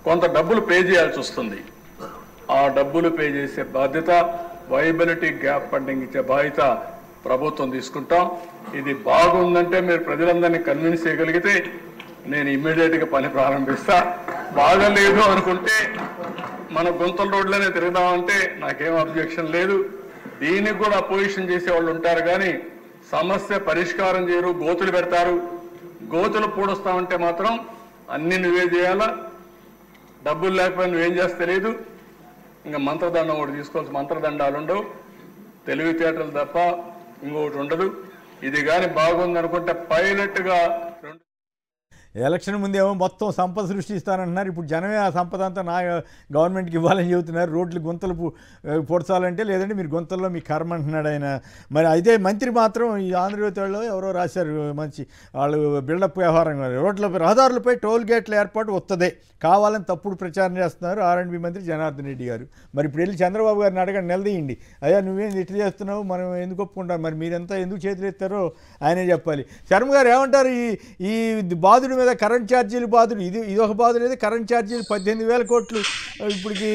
కొంత డబ్బులు పే చేయాల్సి వస్తుంది. ఆ డబ్బులు పే చేసే బాధ్యత, వైబిలిటీ గ్యాప్ ఫండింగ్ ఇచ్చే బాధ్యత ప్రభుత్వం తీసుకుంటాం. ఇది బాగుందంటే మీరు ప్రజలందరినీ కన్విన్స్ చేయగలిగితే నేను ఇమ్మీడియట్గా పని ప్రారంభిస్తా. బాగలేదు అనుకుంటే మన గుంతల రోడ్లనే తిరుగుదామంటే నాకేం అబ్జెక్షన్ లేదు. దీనికి కూడా అపోజిషన్ చేసే వాళ్ళు ఉంటారు, కానీ సమస్య పరిష్కారం చేయరు, గోతులు పెడతారు. గోతులు పూడుస్తామంటే మాత్రం అన్ని నువ్వే చేయాలా, డబ్బులు లేకపోయినా నువ్వేం చేస్తే లేదు. ఇంకా మంత్రదండం కూడా తీసుకోవాల్సి, మంత్రదండాలు ఉండవు, తెలివితేటలు తప్ప ఇంకొకటి ఉండదు. ఇది కానీ బాగుందనుకుంటే పైలట్గా ఎలక్షన్ ముందేమో మొత్తం సంపద సృష్టిస్తానంటున్నారు, ఇప్పుడు జనమే ఆ సంపద అంతా నా గవర్నమెంట్కి ఇవ్వాలని చెబుతున్నారు. రోడ్లు గుంతలు పొడచాలంటే, లేదంటే మీరు గుంతల్లో మీ కర్మ అంటున్నాడు ఆయన. మరి అయితే మంత్రి మాత్రం ఈ ఆంధ్రజ్యోతిలో ఎవరో రాశారు, మంచి వాళ్ళు బిల్డప్ వ్యవహారం, రహదారులపై టోల్ గేట్ల ఏర్పాటు వస్తుంది కావాలని తప్పుడు ప్రచారం చేస్తున్నారు R&B మంత్రి జనార్దన్ రెడ్డి గారు. మరి ఇప్పుడు వెళ్ళి చంద్రబాబు గారిని అడగండి, నిలదీయండి, అయ్యా నువ్వేం ఇట్లా చేస్తున్నావు, మనం ఎందుకు ఒప్పుకుంటాం, మరి మీరంతా ఎందుకు చేతులు ఎత్తారో ఆయనే చెప్పాలి. శర్మ గారు ఏమంటారు, ఈ బాధుడి మీద కరెంట్ ఛార్జీలు బాధుడు, ఇది ఒక బాధుడు అయితే కరెంట్ ఛార్జీలు 18,000 కోట్లు ఇప్పటికి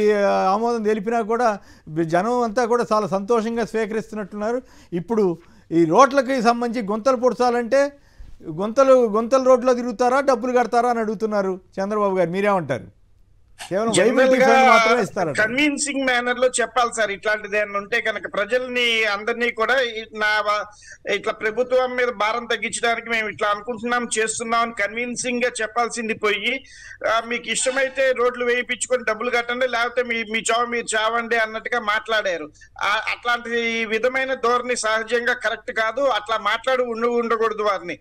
ఆమోదం తెలిపినా కూడా జనం అంతా కూడా చాలా సంతోషంగా స్వీకరిస్తున్నట్టున్నారు. ఇప్పుడు ఈ రోడ్లకి సంబంధించి గుంతలు పొడచాలంటే గుంతల రోడ్లో తిరుగుతారా, డబ్బులు కడతారా అని అడుగుతున్నారు చంద్రబాబు గారు. మీరేమంటారు? కేవలం మాత్రమే ఇస్తారు. కన్విన్సింగ్ మేనర్ లో చెప్పాలి సార్. ఇట్లాంటిది ఏమన్నా ఉంటే కనుక ప్రజల్ని అందరినీ కూడా ఇట్లా ప్రభుత్వం మీద భారం తగ్గించడానికి మేము ఇట్లా అనుకుంటున్నాం చేస్తున్నాం అని కన్విన్సింగ్ గా చెప్పాల్సింది పోయి, మీకు ఇష్టమైతే రోడ్లు వేయించుకొని డబ్బులు కట్టండి, లేకపోతే మీ చావు మీరు చావండి అన్నట్టుగా మాట్లాడారు. అట్లాంటి విధమైన ధోరణి సహజంగా కరెక్ట్ కాదు. అట్లా ఉండకూడదు వారిని.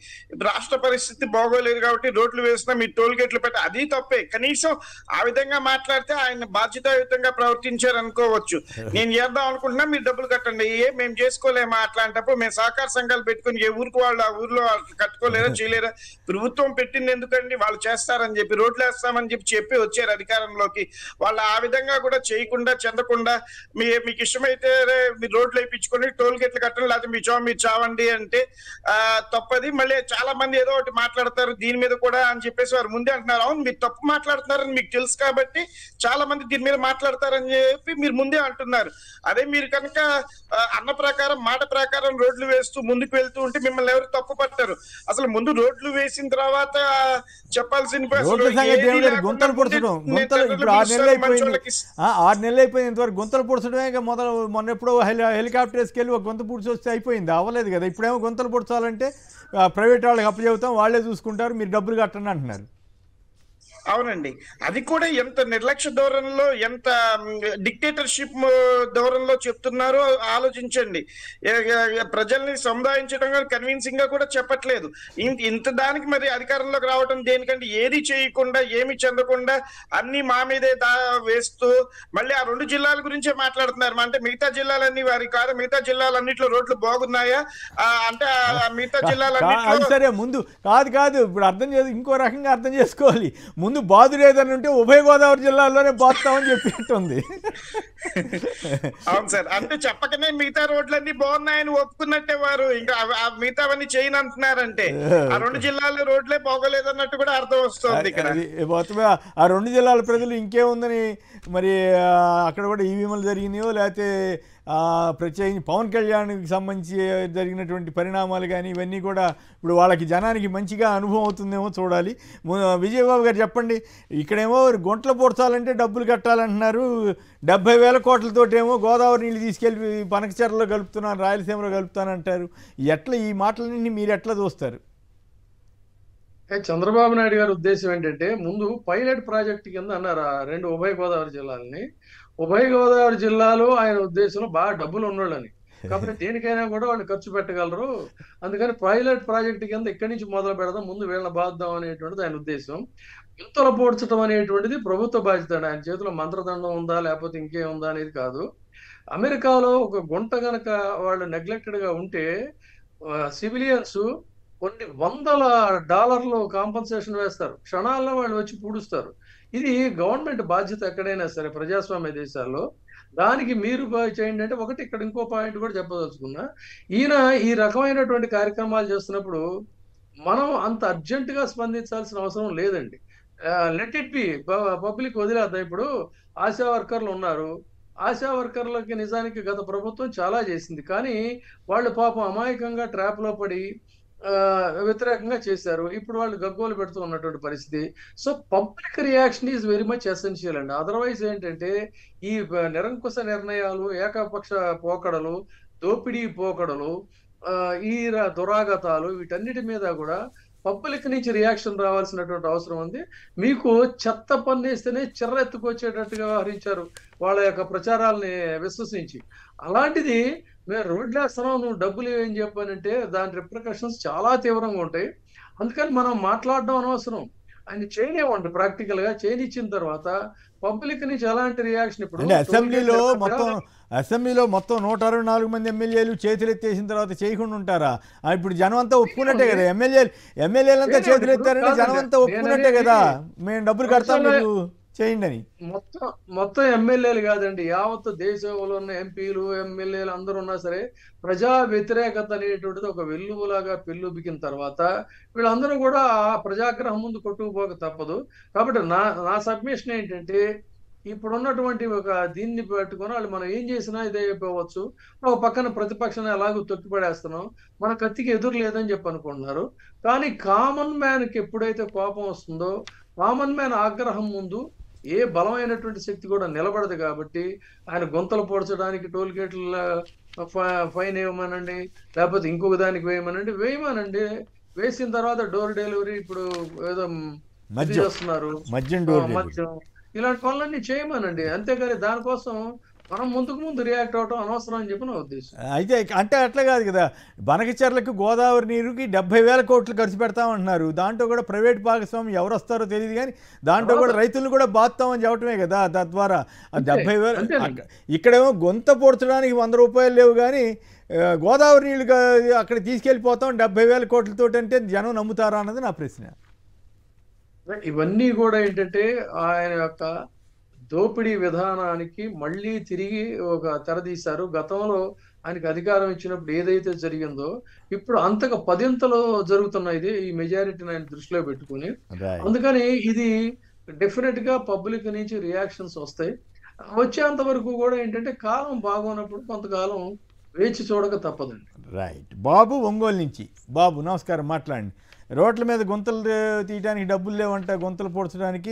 రాష్ట్ర పరిస్థితి బాగోలేదు కాబట్టి రోడ్లు వేసినా మీ టోల్ గేట్లు పెట్టి అది తప్పే. కనీసం ఆ విధంగా మాట్లాడితే ఆయన బాధ్యతాయుతంగా ప్రవర్తించారు అనుకోవచ్చు. నేను చేద్దాం అనుకుంటున్నా, మీరు డబ్బులు కట్టండి, మేము చేసుకోలేమా, అట్లాంటప్పుడు మేము సహకార సంఘాలు పెట్టుకుని ఏ ఊరికి వాళ్ళు ఆ ఊర్లో కట్టుకోలేరా చేయలేరా, ప్రభుత్వం పెట్టింది ఎందుకండి, వాళ్ళు చేస్తారని చెప్పి రోడ్లు వేస్తామని చెప్పి వచ్చారు అధికారంలోకి. వాళ్ళు ఆ విధంగా కూడా చేయకుండా చెందకుండా మీకు ఇష్టమైతే మీరు రోడ్లు వేయించుకొని టోల్ గేట్లు కట్టండి, లేకపోతే మీరు చావండి అంటే తప్పది. మళ్ళీ చాలా మంది ఏదో ఒకటి మాట్లాడతారు దీని మీద కూడా అని చెప్పేసి వారు ముందే అంటున్నారు. అవును, మీరు తప్పు మాట్లాడుతున్నారని మీకు తెలుసు కాబట్టి చాలా మంది దీని మీద మాట్లాడతారని చెప్పి మీరు ముందే అంటున్నారు. అదే మీరు కనుక అన్న ప్రకారం మాట ప్రకారం రోడ్లు వేస్తూ ముందుకు వెళ్తూ ఉంటే మిమ్మల్ని ఎవరు తప్పు పట్టారు. అసలు ముందు రోడ్లు వేసిన తర్వాత చెప్పాల్సిన గుంతలు పొడచడం, ఇప్పుడు 6 నెలలు అయిపోయింది ఇంతవరకు గుంతలు పొడచడమే మొదలు. మొన్న ఎప్పుడో హెలికాప్టర్ వేసుకెళ్ళి ఒక గుంత పొడిచి వస్తే అయిపోయింది, అవ్వలేదు కదా. ఇప్పుడేమో గుంతలు పొడచాలంటే ప్రైవేట్ వాళ్ళకి అప్పచెబుతాం, వాళ్ళే చూసుకుంటారు, మీరు డబ్బులు కట్టండి అంటున్నారు. అవునండి, అది కూడా ఎంత నిర్లక్ష్య ధోరణిలో, ఎంత డిక్టేటర్షిప్ ధోరణిలో చెప్తున్నారో ఆలోచించండి. ప్రజల్ని సముదాయించడం కన్విన్సింగ్ గా కూడా చెప్పట్లేదు. ఇంత దానికి మరి అధికారంలోకి రావడం దేనికంటే, ఏది చేయకుండా ఏమి చెందకుండా అన్ని మా మీదే వేస్తూ మళ్ళీ ఆ 2 జిల్లాల గురించే మాట్లాడుతున్నారు. అంటే మిగతా జిల్లాలన్నీ వారి కాదు, మిగతా జిల్లాలన్నింటిలో రోడ్లు బాగున్నాయా అంటే మిగతా జిల్లాలన్నింటిలో సరే ముందు కాదు ఇప్పుడు అర్థం చేసి ఇంకో రకంగా అర్థం చేసుకోవాలి. ముందు బాధ లేదని ఉంటే ఉభయ గోదావరి జిల్లాల్లోనే బాగుతామని చెప్పినట్టుంది. అవును సార్, అంటే చెప్పకనే మిగతా రోడ్లన్నీ బాగున్నాయని ఒప్పుకున్నట్టే వారు, ఇంకా మిగతావన్నీ చేయను అంటున్నారంటే ఆ 2 జిల్లాల రోడ్లే బాగోలేదన్నట్టు కూడా అర్థం వస్తుంది ఇక్కడ. మొత్తమే ఆ 2 జిల్లాల ప్రజలు ఇంకేముందని మరి అక్కడ కూడా ఈవీఎంలు జరిగినాయో, లేకపోతే ప్రత్యేకించి పవన్ కళ్యాణ్కి సంబంధించి జరిగినటువంటి పరిణామాలు కానీ ఇవన్నీ కూడా ఇప్పుడు వాళ్ళకి జనానికి మంచిగా అనుభవం అవుతుందేమో చూడాలి. విజయబాబు గారు చెప్పండి, ఇక్కడేమో గుంటలు పొడచాలంటే డబ్బులు కట్టాలంటున్నారు, 70,000 కోట్లతోటేమో గోదావరి నీళ్ళు తీసుకెళ్ళి పనకచెరలో కలుపుతున్నాను, రాయలసీమలో కలుపుతానంటారు. ఎట్లా ఈ మాటలన్నీ మీరు ఎట్లా చూస్తారు? చంద్రబాబు నాయుడు గారి ఉద్దేశం ఏంటంటే, ముందు పైలట్ ప్రాజెక్ట్ కింద అన్నారు 2 ఉభయ గోదావరి జిల్లాలని. ఉభయ గోదావరి జిల్లాలో ఆయన ఉద్దేశంలో బాగా డబ్బులు ఉన్నోళ్ళని, కాకపోతే దేనికైనా కూడా వాళ్ళు ఖర్చు పెట్టగలరు, అందుకని పైలట్ ప్రాజెక్ట్ కింద ఇక్కడి నుంచి మొదలు పెడదాం, ముందు వీళ్ళని బాధదాం అనేటువంటిది ఆయన ఉద్దేశం. గుంతలు పోడ్చడం అనేటువంటిది ప్రభుత్వ బాధ్యత. ఆయన చేతిలో మంత్రదండం ఉందా లేకపోతే ఇంకేముందా అనేది కాదు. అమెరికాలో ఒక గుంట గనక వాళ్ళు నెగ్లెక్టెడ్ గా ఉంటే సివిలియన్స్ కొన్ని $100 కాంపన్సేషన్ వేస్తారు, క్షణాల్లో వాళ్ళు వచ్చి పూడుస్తారు. ఇది గవర్నమెంట్ బాధ్యత ఎక్కడైనా సరే ప్రజాస్వామ్య దేశాల్లో. దానికి మీరు చేయండి అంటే ఒకటి, ఇక్కడ ఇంకో పాయింట్ కూడా చెప్పదలుచుకున్నా, ఈయన ఈ రకమైనటువంటి కార్యక్రమాలు చేస్తున్నప్పుడు మనం అంత అర్జెంటుగా స్పందించాల్సిన అవసరం లేదండి. లెట్ ఇట్ బి, పబ్లిక్ వదిలేద్దాం. ఇప్పుడు ఆశా వర్కర్లు ఉన్నారు, ఆశా వర్కర్లకి నిజానికి గత ప్రభుత్వం చాలా చేసింది, కానీ వాళ్ళు పాపం అమాయకంగా ట్రాప్లో పడి వ్యతిరేకంగా చేశారు. ఇప్పుడు వాళ్ళు గగ్గోలు పెడుతూ ఉన్నటువంటి పరిస్థితి. So public reaction is very much essential అండి. అదర్వైజ్ ఏంటంటే ఈ నిరంకుశ నిర్ణయాలు, ఏకపక్ష పోకడలు, దోపిడీ పోకడలు, ఈ దురాగతాలు, వీటన్నిటి మీద కూడా పబ్లిక్ నుంచి రియాక్షన్ రావాల్సినటువంటి అవసరం ఉంది. మీకు చెత్త పన్ను వేస్తేనే చిర్రెత్తుకొచ్చేటట్టుగా వ్యవహరించారు వాళ్ళ యొక్క ప్రచారాలని విశ్వసించి. అలాంటిది మేము రోడ్లు వేస్తున్నాం, నువ్వు డబ్బులు ఏమని చెప్పానంటే దాని రిప్రికాషన్స్ చాలా తీవ్రంగా ఉంటాయి. అందుకని మనం మాట్లాడడం అనవసరం. ఆయన చేయనివ్వండి, ప్రాక్టికల్ గా చేయనిచ్చిన తర్వాత పబ్లిక్ నుంచి ఎలాంటి రియాక్షన్. ఇప్పుడు అసెంబ్లీలో మొత్తం 164 మంది ఎమ్మెల్యేలు చేతులెత్తేసిన తర్వాత చేయకుండా ఉంటారా? ఇప్పుడు జనం అంతా ఒప్పుకున్నట్టే కదా, ఎమ్మెల్యేలంతా చేతులెత్తారంటే జనం అంతా ఒప్పుకున్నట్టే కదా, మేము డబ్బులు కడతాం మీరు చేయండి అని. మొత్తం ఎమ్మెల్యేలు కాదండి, యావత్ దేశంలో ఉన్న ఎంపీలు ఎమ్మెల్యేలు అందరూ ఉన్నా సరే ప్రజా వ్యతిరేకత అనేటువంటిది ఒక వెల్లువలాగా పెళ్ళుబికిన తర్వాత వీళ్ళందరూ కూడా ప్రజాగ్రహం ముందు కొట్టుకుపోక తప్పదు. కాబట్టి నా సబ్మిషన్ ఏంటంటే, ఇప్పుడున్నటువంటి ఒక దీన్ని పెట్టుకుని వాళ్ళు మనం ఏం చేసినా ఇదే అయిపోవచ్చు. ఒక పక్కన ప్రతిపక్షాన్ని ఎలాగో తొక్కిపడేస్తున్నాం, మన కత్తికి ఎదురు లేదని చెప్పి అనుకుంటున్నారు. కానీ కామన్ మ్యాన్కి ఎప్పుడైతే కోపం వస్తుందో, కామన్ మ్యాన్ ఆగ్రహం ముందు ఏ బలమైనటువంటి శక్తి కూడా నిలబడదు. కాబట్టి ఆయన గొంతలు పొడచడానికి టోల్ గేట్ల ఫైన్ వేయమనండి, లేకపోతే ఇంకొక దానికి వేయమనండి. వేసిన తర్వాత డోర్ డెలివరీ ఇప్పుడు ఏదో చేస్తున్నారు, మద్యం ఇలాంటి పనులన్నీ చేయమనండి. అంతేగాని దానికోసం మనం ముందు రియాక్ట్ అవటం అనవసరం అని చెప్పి నా ఉద్దేశం. అయితే అంటే అట్లా కాదు కదా, బనకచెర్లకు గోదావరి నీరుకి 70,000 కోట్లు ఖర్చు పెడతామంటున్నారు. దాంట్లో కూడా ప్రైవేట్ భాగస్వామి ఎవరు వస్తారో తెలియదు, కానీ దాంట్లో కూడా రైతులను కూడా బాస్తామని చెప్పటమే కదా. తద్వారా 70,000 ఇక్కడేమో గొంత పొడచడానికి 100 రూపాయలు లేవు, కానీ గోదావరి నీళ్ళు అక్కడ తీసుకెళ్ళిపోతాం 70,000 కోట్లతో అంటే జనం నమ్ముతారా అన్నది నా ప్రశ్న. ఇవన్నీ కూడా ఏంటంటే ఆయన యొక్క దోపిడీ విధానానికి మళ్ళీ తిరిగి ఒక తెరదీశారు. గతంలో ఆయనకు అధికారం ఇచ్చినప్పుడు ఏదైతే జరిగిందో ఇప్పుడు అంతగా 10ంతలో జరుగుతున్నాయి ఈ మెజారిటీని ఆయన దృష్టిలో పెట్టుకుని. అందుకని ఇది డెఫినెట్ గా పబ్లిక్ నుంచి రియాక్షన్స్ వస్తాయి. వచ్చేంత వరకు కూడా ఏంటంటే కాలం బాగున్నప్పుడు కొంతకాలం వేచి చూడక తప్పదండి. రైట్. బాబు ఒంగోలు నుంచి. బాబు నమస్కారం, మాట్లాడండి. రోడ్ల మీద గుంతలు తీయడానికి డబ్బులు లేవంట, గుంతలు పొడచడానికి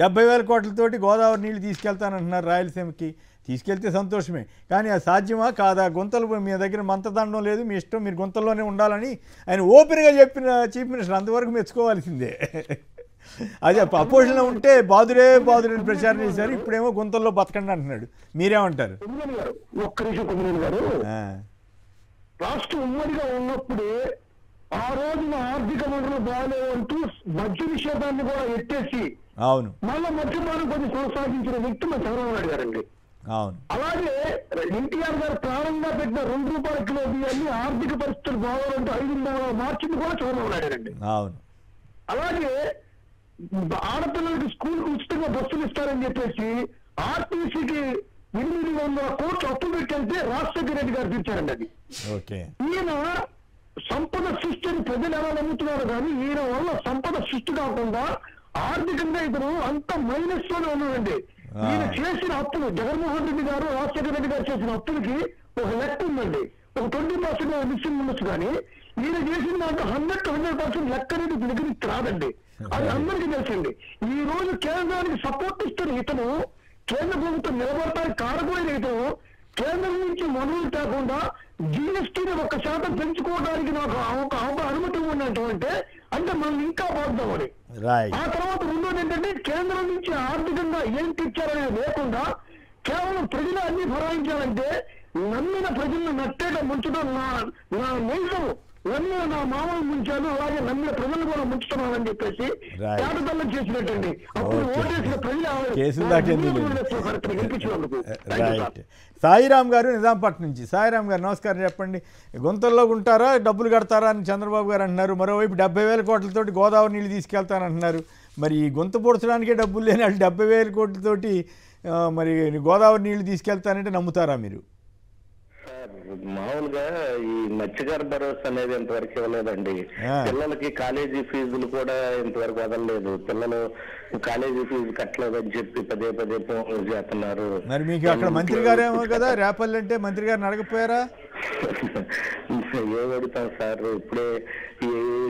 70,000 కోట్లతోటి గోదావరి నీళ్ళు తీసుకెళ్తానంటున్నారు రాయలసీమకి. తీసుకెళ్తే సంతోషమే, కానీ అది సాధ్యమా కాదా? గుంతలు మీ దగ్గర మంతదండం లేదు, మీ ఇష్టం, మీరు గుంతల్లోనే ఉండాలని ఆయన ఓపెన్గా చెప్పిన చీఫ్ మినిస్టర్, అంతవరకు మెచ్చుకోవాల్సిందే. అదే అపోజిషన్లో ఉంటే బాదురే ప్రచారం చేశారు, ఇప్పుడేమో గుంతల్లో బతకండి అంటున్నాడు. మీరేమంటారు? రాష్ట్రం ఉమ్మడిగా ఉన్నప్పుడే ఆ రోజున ఆర్థిక వనరులు బాగాలేవంటూ మద్య నిషేధాన్ని కూడా ఎత్తేసి అవును మళ్ళీ మద్యపానం కొంచెం కొనసాగించిన వ్యక్తి మన చంద్రబాబు నాయుడు గారండి. అవును. అలాగే ఎన్టీఆర్ గారు ప్రారంభంగా పెట్టిన 2 రూపాయల కిలో బియ్యాన్ని ఆర్థిక పరిస్థితులు బాగాలంటూ 5 మార్చింది కూడా చంద్రబాబు నాయుడు గారండి. అవును. అలాగే ఆడపిల్లలకి స్కూల్ కు ఉచితంగా బస్సులు ఇస్తారని చెప్పేసి ఆర్టీసీకి 800 కోట్లు అప్పు పెట్టంటే రాజశేఖర రెడ్డి గారు తీర్చారండి అది. ఈయన సంపద సృష్టిని ప్రజలు ఎలా నమ్ముతున్నారు, కానీ ఈయన వల్ల సంపద సృష్టి కాకుండా ఆర్థికంగా ఇతను అంత మైనస్ లోనే ఉన్నాడండి. ఈయన చేసిన అప్పులు, జగన్మోహన్ రెడ్డి గారు రాజశేఖర రెడ్డి గారు చేసిన అప్పులకి ఒక లెక్క ఉందండి. ఒక 20% మిషన్ ఉండొచ్చు, కానీ ఈయన చేసిన దాంట్లో 100% లెక్క అనేది దగ్గరికి రాదండి. అది అందరికీ తెలుసండి. ఈ రోజు కేంద్రానికి సపోర్ట్ ఇస్తున్న ఇతను, కేంద్ర ప్రభుత్వం నిలబడటానికి కారకులైన ఇతను కేంద్రం నుంచి వనరులు కాకుండా జిఎస్టీని 1% పెంచుకోవడానికి నాకు ఒక అనుమతి ఉన్నటువంటి అంటే మనం ఇంకా బాగుందామని. ఆ తర్వాత రెండోది ఏంటంటే కేంద్రం నుంచి ఆర్థికంగా ఏం తెచ్చారనేది లేకుండా కేవలం ప్రజలు అన్ని భరాయించాలంటే నమ్మిన ప్రజలను నట్టేట ముంచడం నా నైజం, నమ్మిన నా మామూలు ముంచాను, అలాగే నమ్మిన ప్రజలు కూడా ముంచుతున్నానని చెప్పేసి జాగ్రత్తలు చేసినట్టండి. అప్పుడు ఓటేసిన ప్రజలు. సాయిరామ్ గారు నిజాంపట్నం నుంచి. సాయిరామ్ గారు నమస్కారం, చెప్పండి. గుంతల్లో ఉంటారా, డబ్బులు కడతారా అని చంద్రబాబు గారు అంటున్నారు. మరోవైపు 70,000 కోట్లతోటి గోదావరి నీళ్ళు తీసుకెళ్తానంటున్నారు. మరి ఈ గొంతు పొడచడానికే డబ్బులు లేని వాళ్ళు 70,000 కోట్లతోటి మరి గోదావరి నీళ్లు తీసుకెళ్తానంటే నమ్ముతారా మీరు? మామూలుగా ఈ మత్స్యకార భరోసా అనేది ఇంతవరకు ఇవ్వలేదండి. పిల్లలకి కాలేజీ ఫీజులు కూడా ఇంతవరకు వదలలేదు. పిల్లలు కాలేజీ ఫీజు కట్టలేదని చెప్పి పదే ఫోన్లు చేస్తున్నారు. మరి మీకు అక్కడ మంత్రి గారేమో కదా, రేపల్లి అంటే మంత్రి గారిని అడగపోయారా? ఏం అడుగుతాం సార్, ఇప్పుడే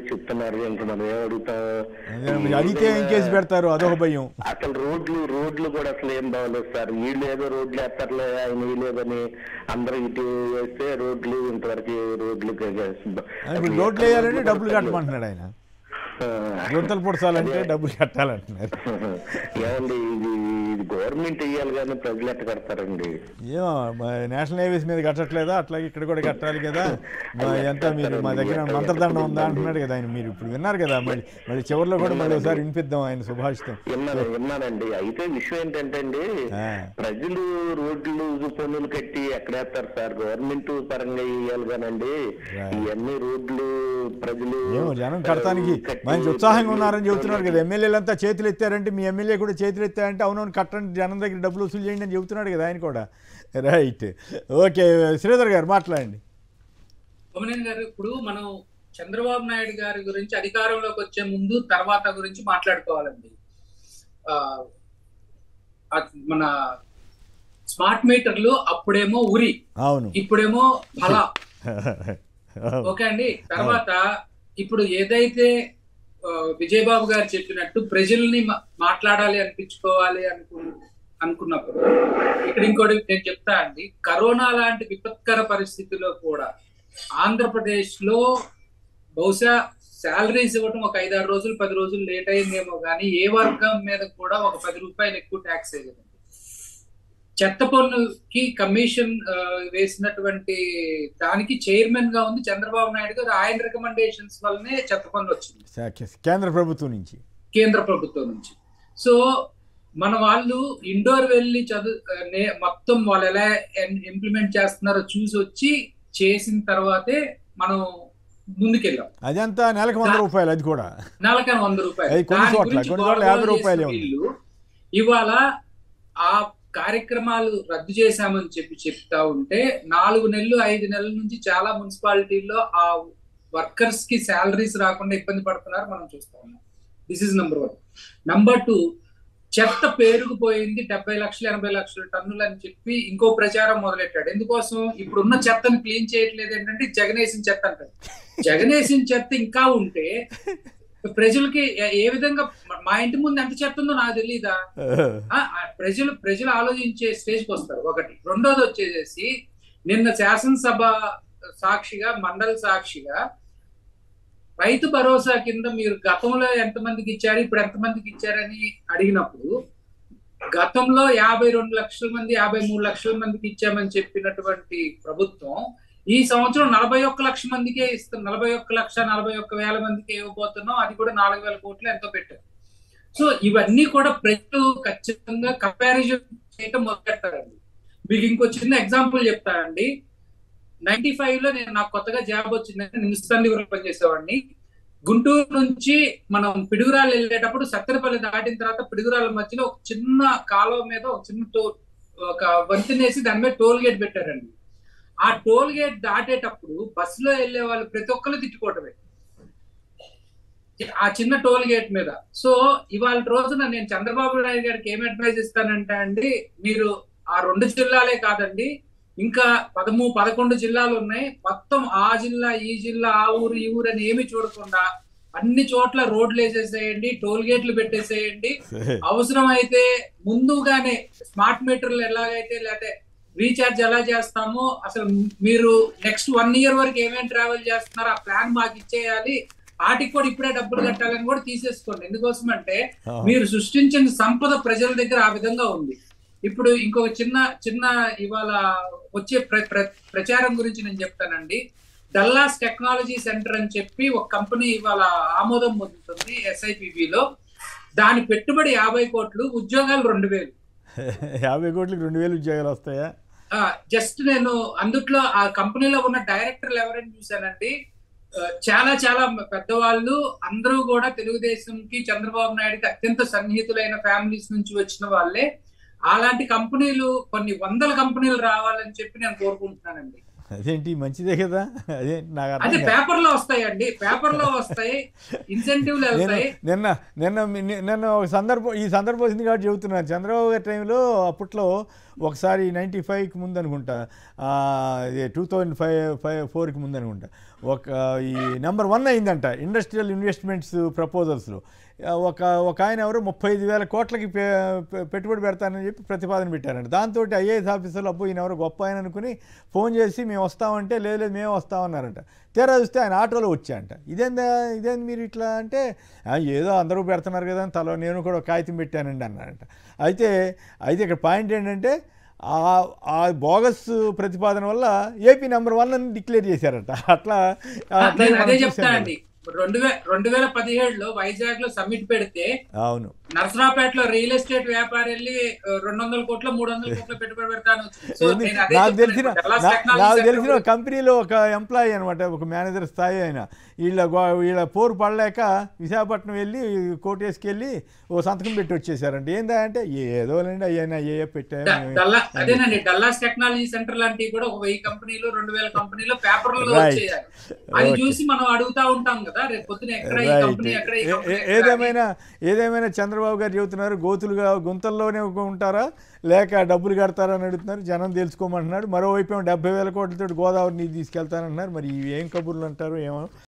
చెప్తున్నారు ఇంకా మనం ఏం అడుగుతాం? అడిగితే ఏం కేసు పెడతారు, అదొక భయం. అసలు రోడ్లు కూడా అసలు ఏం బాగలేదు సార్. వీళ్ళు ఏదో రోడ్లు వేస్తారులే, ఆయన వీలేదని అందరూ ఇటు వేస్తే రోడ్లు ఇంతవరకు రోడ్లు వేయాలంటే డబ్బులు కట్టమంటున్నాడు ఆయన. గుంతలు పొడసాలంటే డబ్బులు కట్టాలంటున్నారు. ఏమండి ఇది గవర్నమెంట్ వేయాలి కానీ ప్రజలు ఎట్ట కడతారండి? ఏమో నేషనల్ హైవేస్ మీద కట్టట్లేదా, అట్లాగే ఇక్కడ కూడా కట్టాలి కదా. ఎంత మీరు మా దగ్గర మంత్రదండం ఉందా అంటున్నాడు కదా ఆయన. మీరు ఇప్పుడు విన్నారు కదా, మళ్ళీ చివరిలో కూడా మళ్ళీ ఒకసారి వినిపిద్దాం ఆయన సుభాషితం. విన్నానండి. అయితే విషయం ఏంటంటే అండి, ప్రజలు రోడ్లు పన్నులు కట్టి ఎక్కడేస్తారు సార్? గవర్నమెంట్ పరంగా వేయాలి కానండి. ఇవన్నీ రోడ్లు ప్రజలు జనం కడతానికి మంచి ఉత్సాహంగా ఉన్నారని చెబుతున్నారు కదా. ఎమ్మెల్యేలంతా చేతులు ఎత్తారంటే మీ ఎమ్మెల్యే కూడా చేతులు ఎత్తారంటే అవునవును కట్టండి, జనం దగ్గర డబ్బులు వసూలు చేయండి అని చెబుతున్నాడు కదా ఆయన కూడా. Right, okay. శ్రీధర్ గారు మాట్లాడండి. సోమనేని గారు, ఇప్పుడు మనం చంద్రబాబు నాయుడు గారి గురించి అధికారంలోకి వచ్చే ముందు తర్వాత గురించి మాట్లాడుకోవాలండి. మన స్మార్ట్ మీటర్లు అప్పుడేమో ఉరి, అవును, ఇప్పుడేమో ఫలా. ఓకే అండి. తర్వాత ఇప్పుడు ఏదైతే విజయబాబు గారు చెప్పినట్టు ప్రజల్ని మాట్లాడాలి అనిపించుకోవాలి అనుకున్నప్పుడు ఇక్కడ ఇంకోటి నేను చెప్తా అండి. కరోనా లాంటి విపత్కర పరిస్థితిలో కూడా ఆంధ్రప్రదేశ్ లో బహుశా శాలరీస్ ఇవ్వడం ఒక 5-6 రోజులు 10 రోజులు లేట్ అయిందేమో కానీ ఏ వర్గం మీద కూడా ఒక 10 రూపాయలు ఎక్కువ ట్యాక్స్ వేయలేదండి. చెత్త పన్నుకి కమిషన్ వేసినటువంటి దానికి చైర్మన్ గా ఉంది చంద్రబాబు నాయుడు గారు. ఆయన రికమెండేషన్స్ వల్లనే చెత్త పన్ను వచ్చింది కేంద్ర ప్రభుత్వం నుంచి. సో మన వాళ్ళు ఇండోర్ వెళ్ళి మొత్తం వాళ్ళు ఎలా ఇంప్లిమెంట్ చేస్తున్నారో చూసి వచ్చి చేసిన తర్వాతే మనం ముందుకెళ్ళాం. అదంతా నెలకు 100 రూపాయలు, అది కూడా నెలకు 100 రూపాయలు. ఇవాళ ఆ కార్యక్రమాలు రద్దు చేశామని చెప్తా ఉంటే 4 నెలలు 5 నెలల నుంచి చాలా మున్సిపాలిటీల్లో ఆ వర్కర్స్ కి శాలరీస్ రాకుండా ఇబ్బంది పడుతున్నారు, మనం చూస్తా ఉన్నాం. This is number 1. నెంబర్ 2, చెత్త పేరుకుపోయింది 70 లక్షలు 80 లక్షల టన్నులు అని చెప్పి ఇంకో ప్రచారం మొదలెట్టాడు. ఎందుకోసం? ఇప్పుడున్న చెత్తను క్లీన్ చేయట్లేదు. ఏంటంటే జగనేసిన చెత్త అంటారు. జగనేసిన చెత్త ఇంకా ఉంటే ప్రజలకి ఏ విధంగా, మా ఇంటి ముందు ఎంత చెత్త ఉందో నాకు తెలీదా? ప్రజలు ఆలోచించే స్టేజ్కి వస్తారు. ఒకటి. రెండోది వచ్చేసి నిన్న శాసనసభ సాక్షిగా, మండలి సాక్షిగా రైతు భరోసా కింద మీరు గతంలో ఎంతమందికి ఇచ్చారు, ఇప్పుడు ఎంతమందికి ఇచ్చారని అడిగినప్పుడు గతంలో 52 లక్షల మంది 53 లక్షల మందికి ఇచ్చామని చెప్పినటువంటి ప్రభుత్వం ఈ సంవత్సరం 41 లక్షల మందికే ఇస్తాం, 41,41,000 మందికి ఇవ్వబోతున్నాం. అది కూడా 4,000 కోట్లు ఎంతో పెట్టారు. సో ఇవన్నీ కూడా ప్రజలు ఖచ్చితంగా కంపారిజన్ చేయటం మొదలెట్టారండి. మీకు ఇంకో చిన్న ఎగ్జాంపుల్ చెప్తానండి. 95లో నాకు కొత్తగా జాబ్ వచ్చిందని నిమిషాన్ని పనిచేసేవాడిని. గుంటూరు నుంచి మనం పిడుగురాలు వెళ్ళేటప్పుడు సత్తెనపల్లి దాటిన తర్వాత పిడుగురాల మధ్యలో ఒక చిన్న కాలువ మీద ఒక చిన్న ఒక వంతెనేసి దాని మీద టోల్ గేట్ పెట్టారండి. ఆ టోల్ గేట్ దాటేటప్పుడు బస్సులో వెళ్ళే వాళ్ళు ప్రతి ఒక్కరు తిట్టుకోవటమే ఆ చిన్న టోల్ గేట్ మీద. సో ఇవాళ రోజున నేను చంద్రబాబు నాయుడు గారికి ఏం అడ్వైజ్ ఇస్తానంటే అండి, మీరు ఆ 2 జిల్లాలే కాదండి, ఇంకా 13-11 జిల్లాలు ఉన్నాయి. మొత్తం ఆ జిల్లా ఈ జిల్లా ఆ ఊరు ఈ ఊరు అని ఏమి చూడకుండా అన్ని చోట్ల రోడ్లు వేసేసేయండి, టోల్ గేట్లు పెట్టేసేయండి. అవసరం అయితే ముందుగానే స్మార్ట్ మీటర్లు ఎలాగైతే లేకపోతే రీఛార్జ్ ఎలా చేస్తామో, అసలు మీరు నెక్స్ట్ 1 year వరకు ఏమేమి ట్రావెల్ చేస్తున్నారో ఆ ప్లాన్ మాకు ఇచ్చేయాలి. వాటికి కూడా ఇప్పుడే డబ్బులు కట్టాలని కూడా తీసేసుకోండి. ఎందుకోసం అంటే మీరు సృష్టించిన సంపద ప్రజల దగ్గర ఆ విధంగా ఉంది. ఇప్పుడు ఇంకొక చిన్న ఇవాళ వచ్చే ప్రచారం గురించి నేను చెప్తానండి. డల్లాస్ టెక్నాలజీ సెంటర్ అని చెప్పి ఒక కంపెనీ ఇవాళ ఆమోదం పొందుతుంది SIPBలో. దాని పెట్టుబడి 50 కోట్లు, ఉద్యోగాలు 2,000. 50 కోట్లకి 2,000 ఉద్యోగాలు వస్తాయా? జస్ట్ నేను అందుట్లో ఆ కంపెనీలో ఉన్న డైరెక్టర్లు ఎవరైనా చూశానండి, చాలా చాలా పెద్దవాళ్ళు, అందరూ కూడా తెలుగుదేశంకి చంద్రబాబు నాయుడుకి అత్యంత సన్నిహితులైన ఫ్యామిలీస్ నుంచి వచ్చిన వాళ్ళే. అలాంటి కంపెనీలు కొన్ని 100 కంపెనీలు రావాలని చెప్పి నేను కోరుకుంటున్నానండి. అదేంటి మంచిదే కదా, అదే నాకు అదే అర్థం పేపర్ లో వస్తాయండి, పేపర్ లో వస్తాయి, ఇన్సెంటివ్లు వెళ్తాయి. నిన్న ఒక ఈ సందర్భం వచ్చింది కాబట్టి చెబుతున్నాను. చంద్రబాబు గారి టైంలో అప్పట్లో ఒకసారి 95కి ముందు అనుకుంటా, 2004కి ముందు అనుకుంటా, ఈ నెంబర్ 1 అయిందంట ఇండస్ట్రియల్ ఇన్వెస్ట్మెంట్స్ ప్రపోజల్స్లో. ఒక ఆయన ఎవరు 35,000 కోట్లకి పెట్టుబడి పెడతానని చెప్పి ప్రతిపాదన పెట్టారంట. దాంతో ఐఏఎస్ ఆఫీసర్లు అబ్బో ఈయన ఎవరో గొప్ప ఆయన అనుకుని ఫోన్ చేసి మేము వస్తామంటే లేదు మేము వస్తామన్నారంట. తీరా చూస్తే ఆయన ఆటోలో వచ్చాయంట. ఇదేంది మీరు ఇట్లా అంటే ఏదో అందరూ పెడుతున్నారు కదా అని తల నేను కూడా కాగితం పెట్టానండి అన్నారంట. అయితే ఇక్కడ పాయింట్ ఏంటంటే ఆ బోగస్ ప్రతిపాదన వల్ల ఏపీ నెంబర్ 1 అని డిక్లేర్ చేశారట. అట్లా అదే చెప్తానండి. 2017లో వైజాగ్ లో సమ్మిట్ పెడితే అవును నర్సరావుపేటలో రియల్ ఎస్టేట్ వ్యాపారి వెళ్ళి 200 కోట్లు 300 కోట్లు పెట్టుబడి పెడతాను. నాకు తెలిసిన కంపెనీలో ఒక ఎంప్లాయీ అనమాట, ఒక మేనేజర్ స్థాయి అయిన, వీళ్ళ పోరు పడలేక విశాఖపట్నం వెళ్ళి కోర్టు వేసుకెళ్ళి ఓ సంతకం పెట్టి వచ్చేసారంట. ఏంటంటే ఏదోనండి అయ్యా పెట్టాను. అదేనండి డల్లాస్ టెక్నాలజీ సెంటర్ లాంటివి కూడా 1000 కంపెనీలు 2000 కంపెనీలు పేపర్లలో వచ్చేయాలి. అది చూసి మనం అడుగుతా ఉంటాం కదా రేపు పొద్దున ఎక్కడ ఈ కంపెనీ ఎక్కడ. ఏదేమైనా చంద్రబాబు గారు చెబుతున్నారు గుంతల్లోనే ఉంటారా లేక డబ్బులు కడతారని అడుగుతున్నారు. జనం తెలుసుకోమంటున్నాడు. మరోవైపు 70,000 కోట్లతో గోదావరి నీరు తీసుకెళ్తానంటున్నారు. మరి ఏం కబుర్లు అంటారు ఏమో.